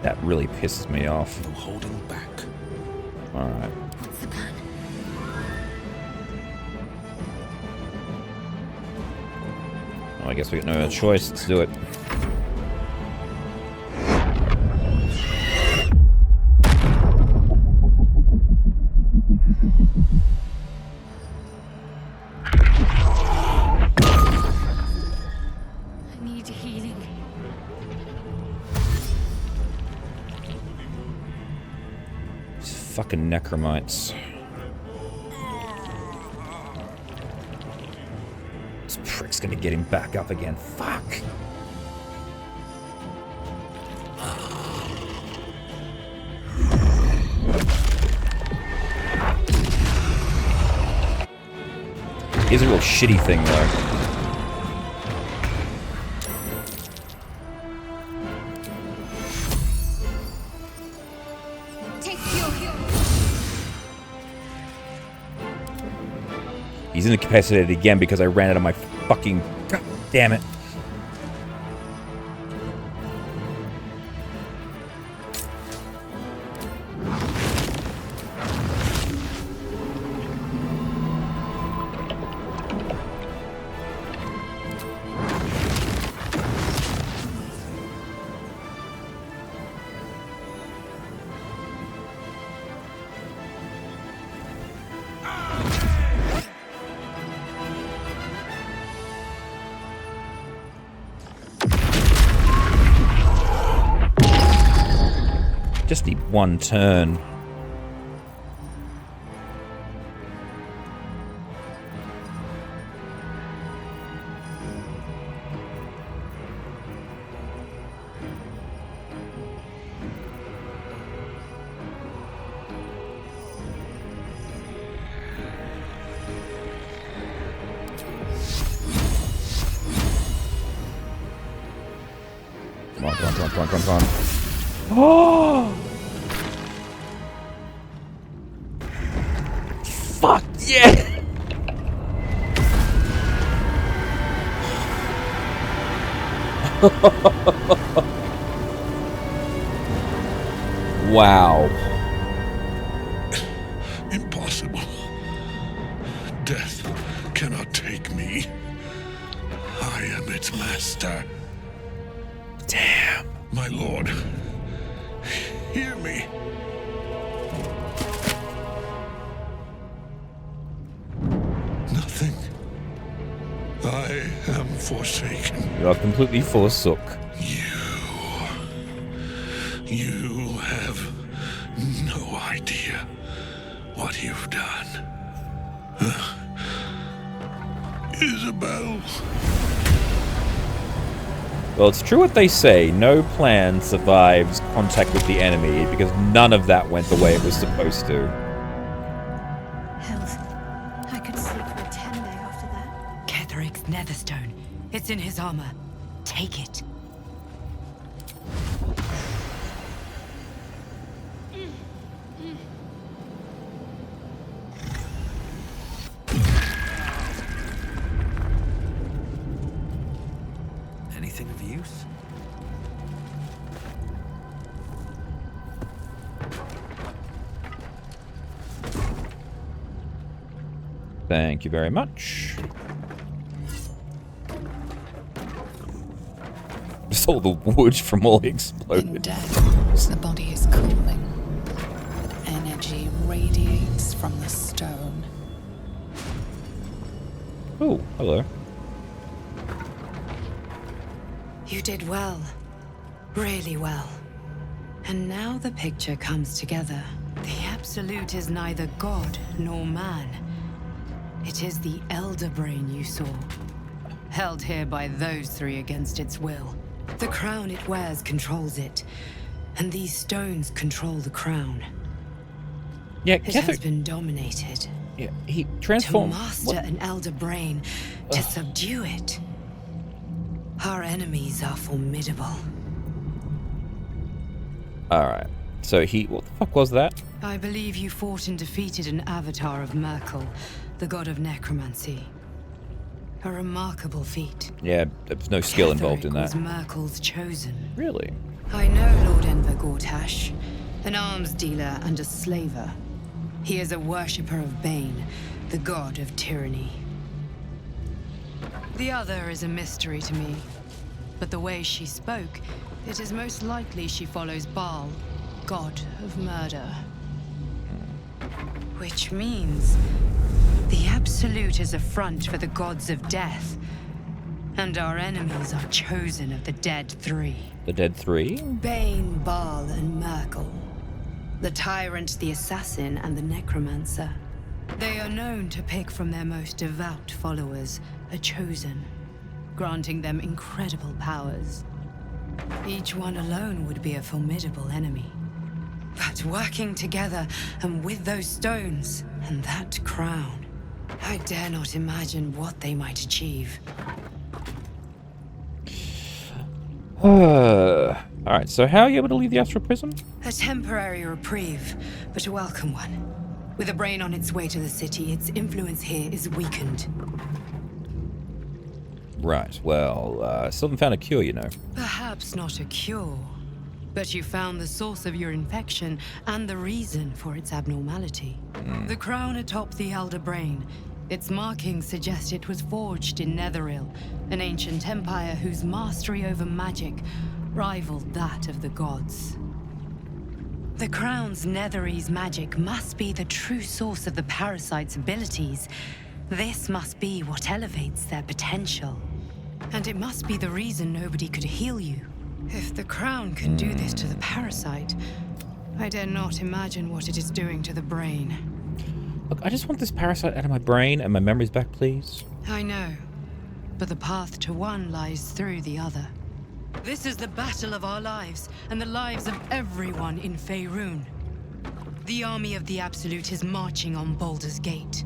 That really pisses me off. No holding back. Alright. What's the plan? Well, I guess we got no other choice. Let's do it. I need healing. These fucking necromites. This prick's gonna get him back up again. Fuck! Here's a real shitty thing, though. He's incapacitated again because I ran out of my fucking... God damn it. Just need one turn. Come on, come on, come on, come on, come on. Oh! Fuck yeah! Wow. Impossible. Death cannot take me. I am its master. Damn. My lord, hear me. Nothing. I am forsaken. You are completely forsook. You have no idea what you've done. Isabel. Well, it's true what they say. No plan survives contact with the enemy, because none of that went the way it was supposed to. Health. I could sleep for a 10-day after that. Ketheric's netherstone. It's in his armor. Take it. Anything of use? Thank you very much. Just all the wood from all exploded. In death, the body is cooling, but energy radiates from the stone. Oh, hello. You did well. Really well. And now the picture comes together. The Absolute is neither god nor man. It is the Elder Brain you saw. Held here by those three against its will. The crown it wears controls it. And these stones control the crown. Yeah, it has been dominated. Yeah, he transformed. To master an Elder Brain, to subdue it. Our enemies are formidable. Alright. So what the fuck was that? I believe you fought and defeated an Avatar of Myrkul, the god of necromancy. A remarkable feat. Yeah, there was no skill involved in that. Was Myrkul's chosen. Really? I know Lord Enver Gortash, an arms dealer and a slaver. He is a worshipper of Bane, the god of tyranny. The other is a mystery to me, but the way she spoke, it is most likely she follows Baal, god of murder. Which means the Absolute is a front for the gods of death, and our enemies are chosen of the Dead Three. The Dead Three? Bane, Baal, and Myrkul. The Tyrant, the Assassin, and the Necromancer. They are known to pick from their most devout followers a chosen, granting them incredible powers. Each one alone would be a formidable enemy. But working together, and with those stones, and that crown, I dare not imagine what they might achieve. Alright, so how are you able to leave the astral prison? A temporary reprieve, but a welcome one. With a brain on its way to the city, its influence here is weakened. Right, well, still haven't found a cure, you know. Perhaps not a cure, but you found the source of your infection and the reason for its abnormality. The crown atop the Elder Brain. Its markings suggest it was forged in Netheril, an ancient empire whose mastery over magic rivaled that of the gods. The crown's Netherese magic must be the true source of the parasite's abilities. This must be what elevates their potential. And it must be the reason nobody could heal you. If the crown can do this to the parasite, I dare not imagine what it is doing to the brain. Look, I just want this parasite out of my brain and my memories back, please. I know, but the path to one lies through the other. This is the battle of our lives, and the lives of everyone in Faerun. The army of the Absolute is marching on Baldur's Gate.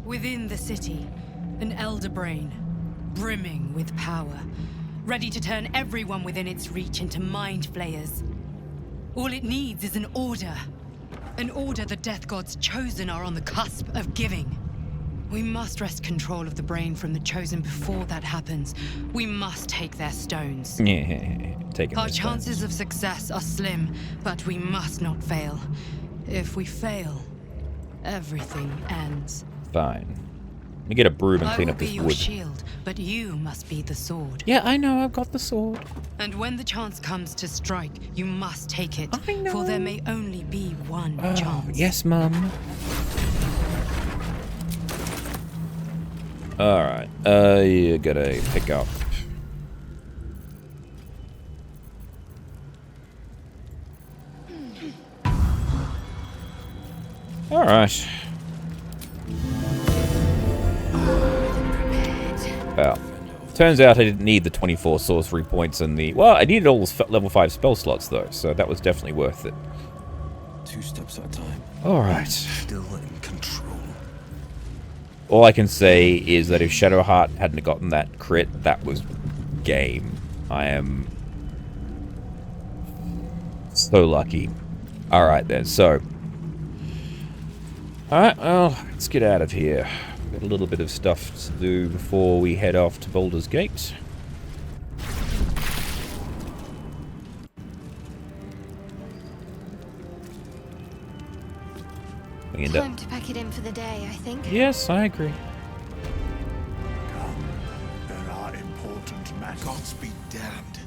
Within the city, an Elder Brain, brimming with power, ready to turn everyone within its reach into mind flayers. All it needs is an order. An order the Death Gods chosen are on the cusp of giving. We must wrest control of the brain from the chosen before that happens. We must take their stones. Our chances of success are slim, but we must not fail. If we fail, everything ends. Fine. Let me get a broom and clean up this I will be your wood. shield, but you must be the sword. Yeah, I know, I've got the sword. And when the chance comes to strike, you must take it. I know. For there may only be one Oh, chance. yes, Mum. Alright, you gotta pick up. Alright. Well, turns out I didn't need the 24 sorcery points and the... Well, I needed all those level 5 spell slots, though, so that was definitely worth it. 2 steps at a time. Alright. Still in control. All I can say is that if Shadowheart hadn't gotten that crit, that was game. I am so lucky. Alright then, so... Alright, well, let's get out of here. Got a little bit of stuff to do before we head off to Baldur's Gate. Time to pack it in for the day, I think. Yes, I agree. There are important matters. Gods be damned.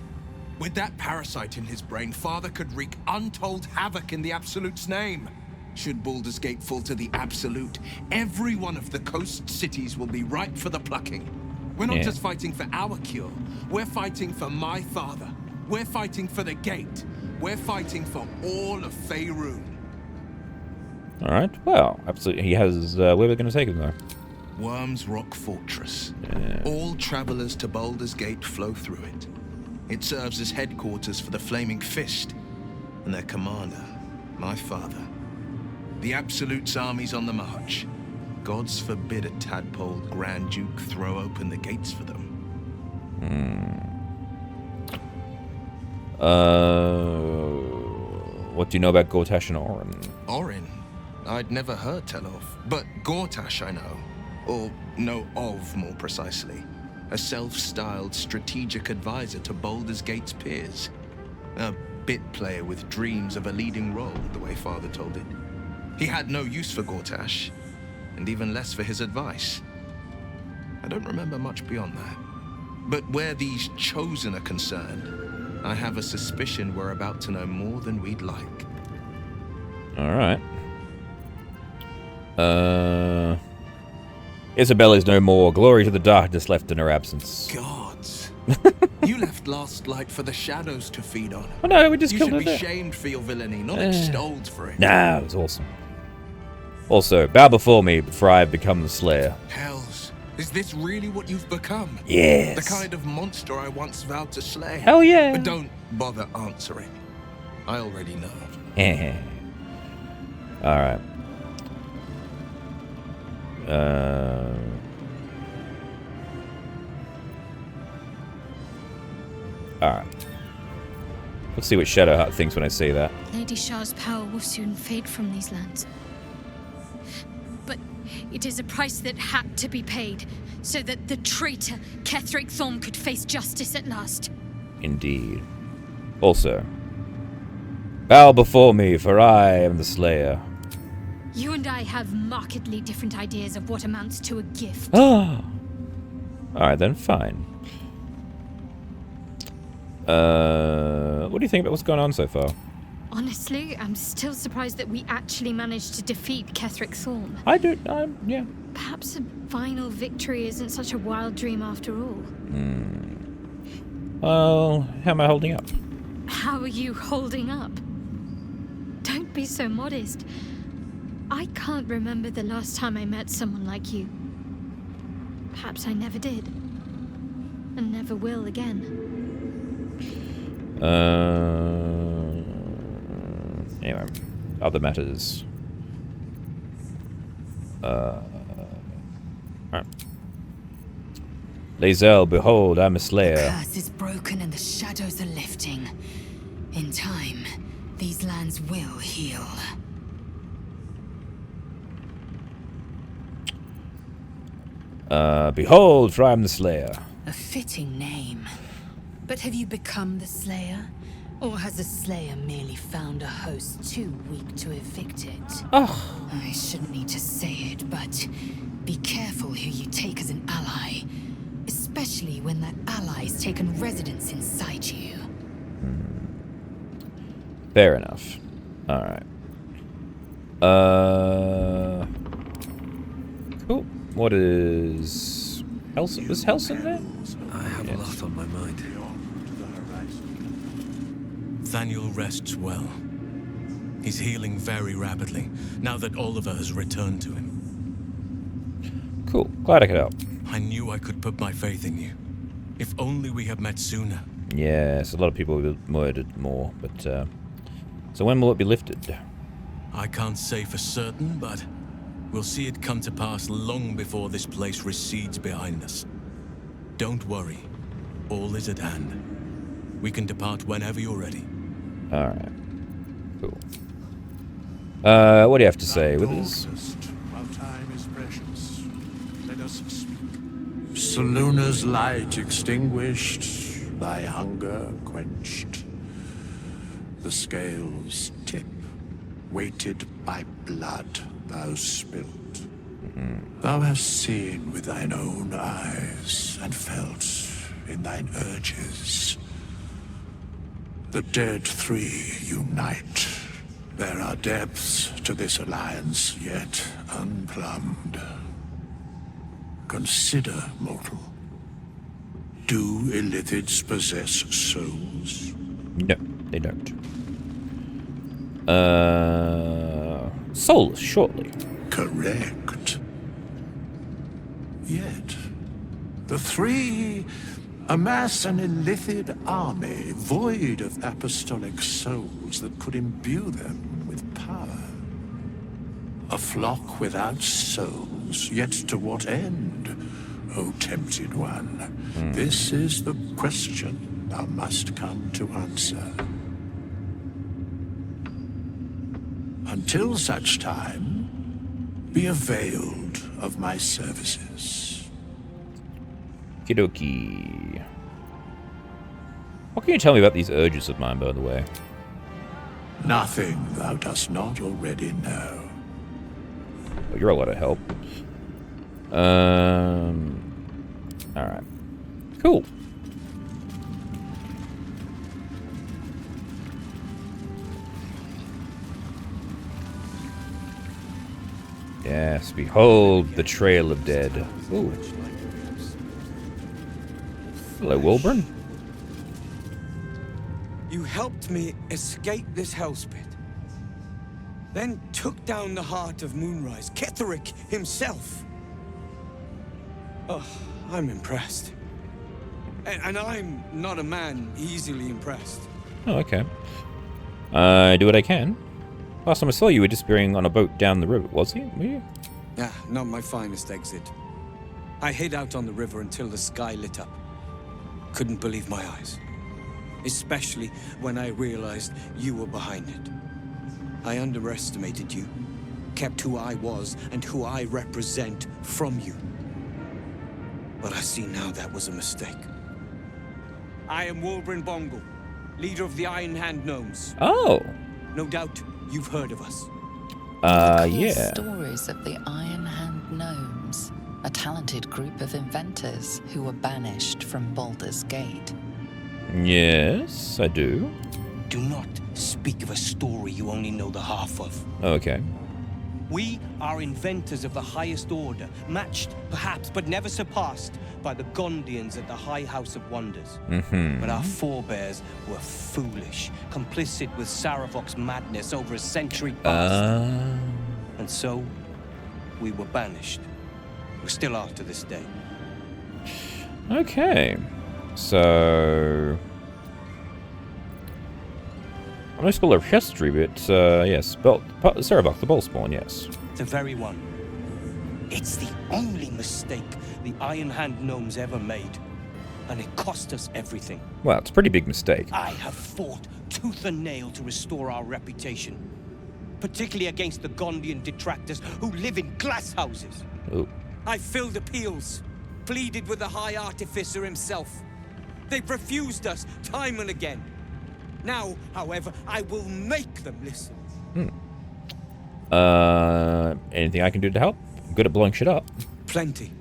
With that parasite in his brain, Father could wreak untold havoc in the Absolute's name. Should Baldur's Gate fall to the Absolute, every one of the coast cities will be ripe for the plucking. We're not just fighting for our cure. We're fighting for my father. We're fighting for the Gate. We're fighting for all of Faerun. Alright, well, absolutely. He has... where are we going to take him, though? Worm's Rock Fortress. All travelers to Baldur's Gate flow through it. It serves as headquarters for the Flaming Fist and their commander, my father. The Absolute's army's on the march. Gods forbid a tadpole Grand Duke throw open the gates for them. What do you know about Gortash and Orin? Orin? I'd never heard tell of, but Gortash I know. Or know of, more precisely. A self-styled strategic advisor to Baldur's Gate's peers. A bit player with dreams of a leading role, the way Father told it. He had no use for Gortash, and even less for his advice. I don't remember much beyond that. But where these chosen are concerned, I have a suspicion we're about to know more than we'd like. Alright. Isabel is no more. Glory to the darkness left in her absence. Gods. You left last light for the shadows to feed on. Oh no, we just you killed her should be there. shamed for your villainy, not extolled for it. Nah, it was awesome. Also, bow before me before I have become the Slayer. Hells, is this really what you've become? Yes. The kind of monster I once vowed to slay? Hell yeah. But don't bother answering. I already know. Alright. Alright. Let's see what Shadowheart thinks when I say that. Lady Shah's power will soon fade from these lands. But it is a price that had to be paid, so that the traitor Ketheric Thorm could face justice at last. Indeed. Also, bow before me, for I am the Slayer. You and I have markedly different ideas of what amounts to a gift. Ah. Alright then, fine. What do you think about what's going on so far? Honestly, I'm still surprised that we actually managed to defeat Ketheric Thorm. Yeah. Perhaps a final victory isn't such a wild dream after all. Well, how am I holding up? How are you holding up? Don't be so modest. I can't remember the last time I met someone like you. Perhaps I never did. And never will again. Anyway, other matters. Alright. Lae'zel, behold, I'm a Slayer. The curse is broken and the shadows are lifting. In time, these lands will heal. Behold, for I am the Slayer. A fitting name. But have you become the Slayer? Or has the Slayer merely found a host too weak to evict it? Oh. I shouldn't need to say it, but be careful who you take as an ally. Especially when that ally's taken residence inside you. Fair enough. Alright. Cool. What is... Helson? Was Helson there? I have a lot on my mind. Thaniel rests well. He's healing very rapidly, now that Oliver has returned to him. Cool. Glad I could help. I knew I could put my faith in you. If only we had met sooner. Yes, a lot of people have murdered more, but, so when will it be lifted? I can't say for certain, but we'll see it come to pass long before this place recedes behind us. Don't worry. All is at hand. We can depart whenever you're ready. Alright. Cool. What do you have to say with this? While time is precious, let us speak. Salona's light extinguished, thy hunger quenched. The scales tip, weighted by blood thou spilt. Thou hast seen with thine own eyes and felt in thine urges. The dead three unite. There are depths to this alliance yet unplumbed. Consider, mortal. Do illithids possess souls? No, they don't. Souls, surely. Correct. Yet, the three amass an illithid army void of apostolic souls that could imbue them with power. A flock without souls, yet to what end, O tempted one? This is the question thou must come to answer. Until such time, be availed of my services. Kidoki. What can you tell me about these urges of mine, by the way? Nothing thou dost not already know. Oh, you're a lot of help. Alright. Cool. Yes, behold the trail of dead. Ooh. Hello, Wilburn. You helped me escape this hellspit. Then took down the heart of Moonrise, Ketheric himself. Oh, I'm impressed. And I'm not a man easily impressed. Oh, okay. I do what I can. Last time I saw you were disappearing on a boat down the river, was he? Were you? Ah, not my finest exit. I hid out on the river until the sky lit up. Couldn't believe my eyes. Especially when I realized you were behind it. I underestimated you. Kept who I was and who I represent from you. But I see now that was a mistake. I am Wilburn Bongal, leader of the Iron Hand Gnomes. Oh. No doubt you've heard of us. Yeah. Stories of the Iron Hand Gnomes, a talented group of inventors who were banished from Baldur's Gate. Yes, I do. Do not speak of a story you only know the half of. Okay. We are inventors of the highest order, matched, perhaps, but never surpassed by the Gondians at the High House of Wonders. Mm-hmm. But our forebears were foolish, complicit with Saravok's madness over a century past. And so, we were banished. We still are to this day. Okay. So... I'm not school of history, but, yes. Saravok, the Ballspawn, yes. The very one. It's the only mistake the Iron Hand Gnomes ever made. And it cost us everything. Well, it's a pretty big mistake. I have fought tooth and nail to restore our reputation. Particularly against the Gondian detractors who live in glass houses. Ooh. I filled appeals, pleaded with the High Artificer himself. They've refused us time and again. Now, however, I will make them listen. Anything I can do to help? I'm good at blowing shit up. Plenty.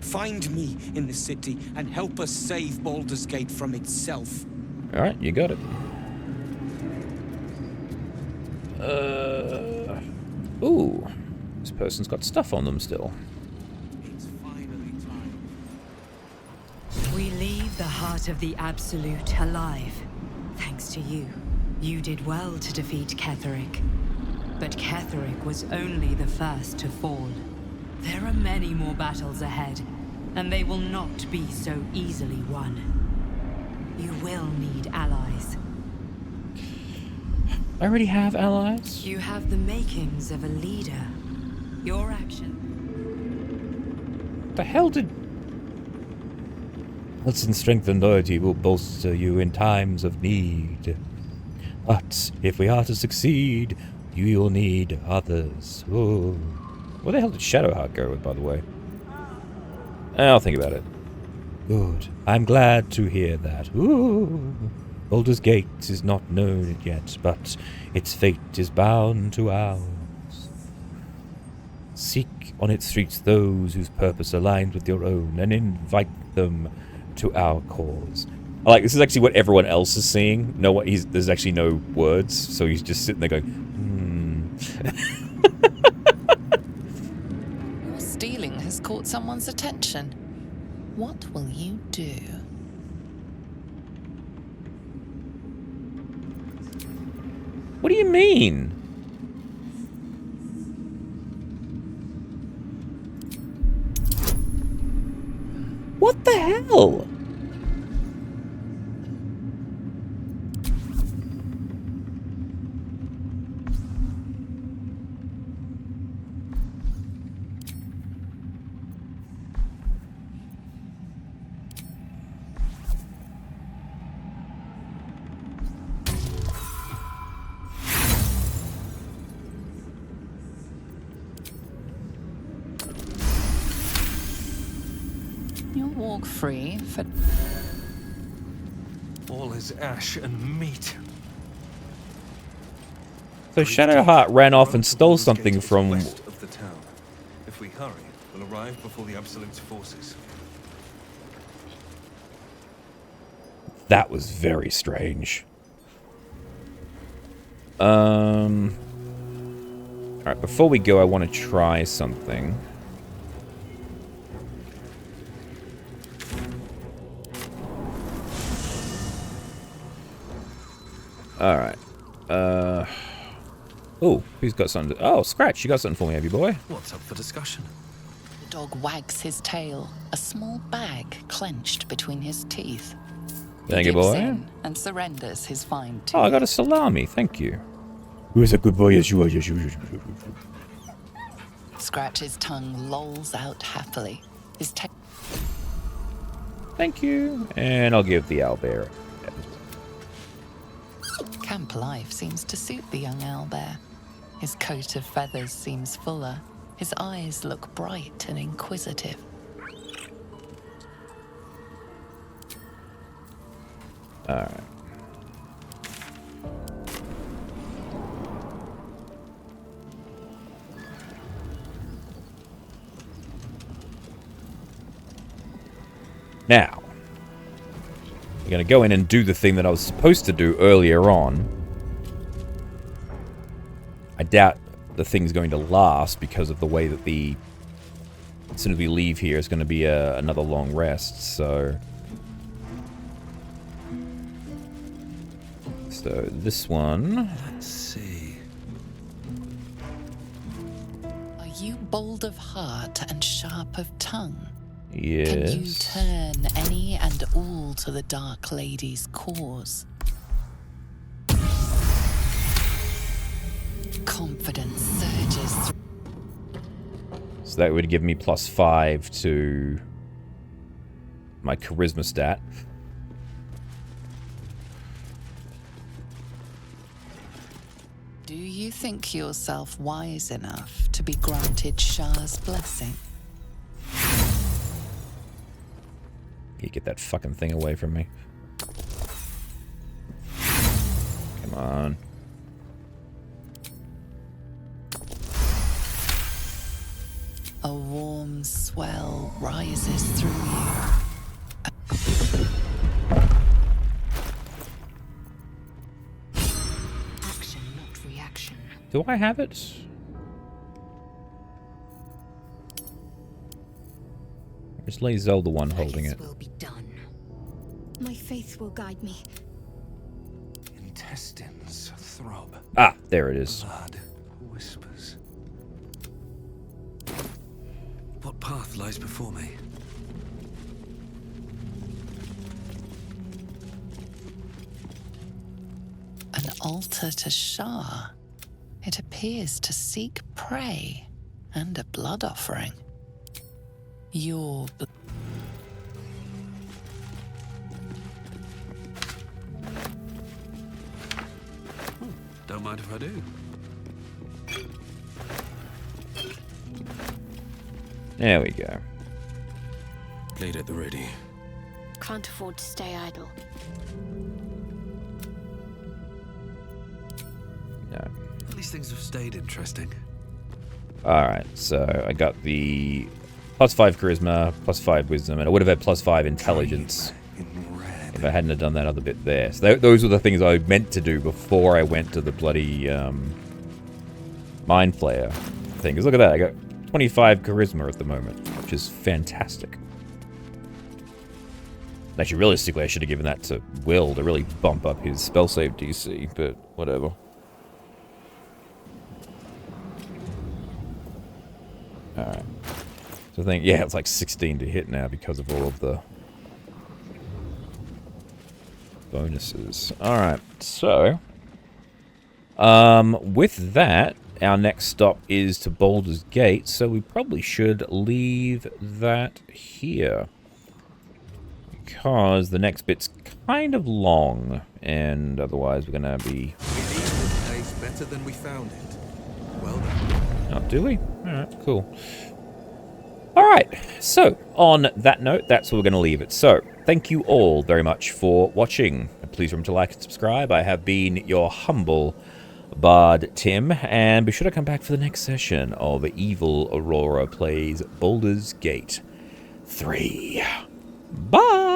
Find me in the city and help us save Baldur's Gate from itself. Alright, you got it. Ooh. This person's got stuff on them still. It's finally time. We leave the heart of the Absolute alive. Thanks to you. You did well to defeat Ketheric. But Ketheric was only the first to fall. There are many more battles ahead, and they will not be so easily won. You will need allies. I already have allies. You have the makings of a leader. Your action. The hell did... Health and strength and loyalty will bolster you in times of need. But if we are to succeed, you will need others. Ooh. Where the hell did Shadowheart go with, by the way? I'll think about it. Good. I'm glad to hear that. Ooh. Baldur's Gate is not known yet, but its fate is bound to ours. Seek on its streets those whose purpose aligns with your own, and invite them to our cause. I like, this is actually what everyone else is seeing. There's actually no words, so he's just sitting there going, Your stealing has caught someone's attention. What will you do? What do you mean? What the hell? You'll walk free for... All is ash and meat. So Shadowheart ran off and stole something from... West of the town. If we hurry, we'll arrive before the Absolute's forces. That was very strange. Alright, before we go, I want to try something. Alright. Oh, who's got something? Oh, Scratch, you got something for me, have you, boy? What's up for discussion? The dog wags his tail, a small bag clenched between his teeth. Thank you, He dips boy. in and surrenders his fine teeth. Oh, I got a salami, thank you. Who is a good boy? Yes, you are. Yes, you are. Scratch's tongue lolls out happily. His tail. Thank you. And I'll give the owlbear. Camp life seems to suit the young owlbear. His coat of feathers seems fuller. His eyes look bright and inquisitive. Alright. Now, we're going to go in and do the thing that I was supposed to do earlier on. I doubt the thing's going to last because of the way that the... As soon as we leave here, it's going to be another long rest, so... So, this one... Let's see... Are you bold of heart and sharp of tongue? Yes. Can you turn any and all to the Dark Lady's cause? Confidence surges through. So that would give me +5 to my charisma stat. Do you think yourself wise enough to be granted Shah's blessing? You get that fucking thing away from me. Come on. A warm swell rises through you. Action, not reaction. Do I have it? Just Lady Zelda one holding it. Will be done. My faith will guide me. Intestines throb. Ah, there it is. Blood whispers. What path lies before me? An altar to Shah. It appears to seek prey and a blood offering. Your Don't mind if I do. There we go. Blade at the ready. Can't afford to stay idle. No. At least things have stayed interesting. Alright, so I got the +5 charisma, +5 wisdom, and I would have had +5 intelligence if I hadn't have done that other bit there. So those were the things I meant to do before I went to the bloody Mind Flayer thing. Because look at that, I got 25 charisma at the moment, which is fantastic. Actually, realistically, I should have given that to Will to really bump up his spell save DC, but whatever. Alright. So I think, yeah, it's like 16 to hit now because of all of the bonuses. Alright, so with that, our next stop is to Baldur's Gate, so we probably should leave that here. Because the next bit's kind of long, and otherwise we're going to be... We leave this place better than we found it. Well done. Oh, do we? Alright, cool. Alright, so on that note, that's where we're going to leave it. So, thank you all very much for watching. Please remember to like and subscribe. I have been your humble bard, Tim, and be sure to come back for the next session of Evil Aurora Plays Baldur's Gate 3. Bye!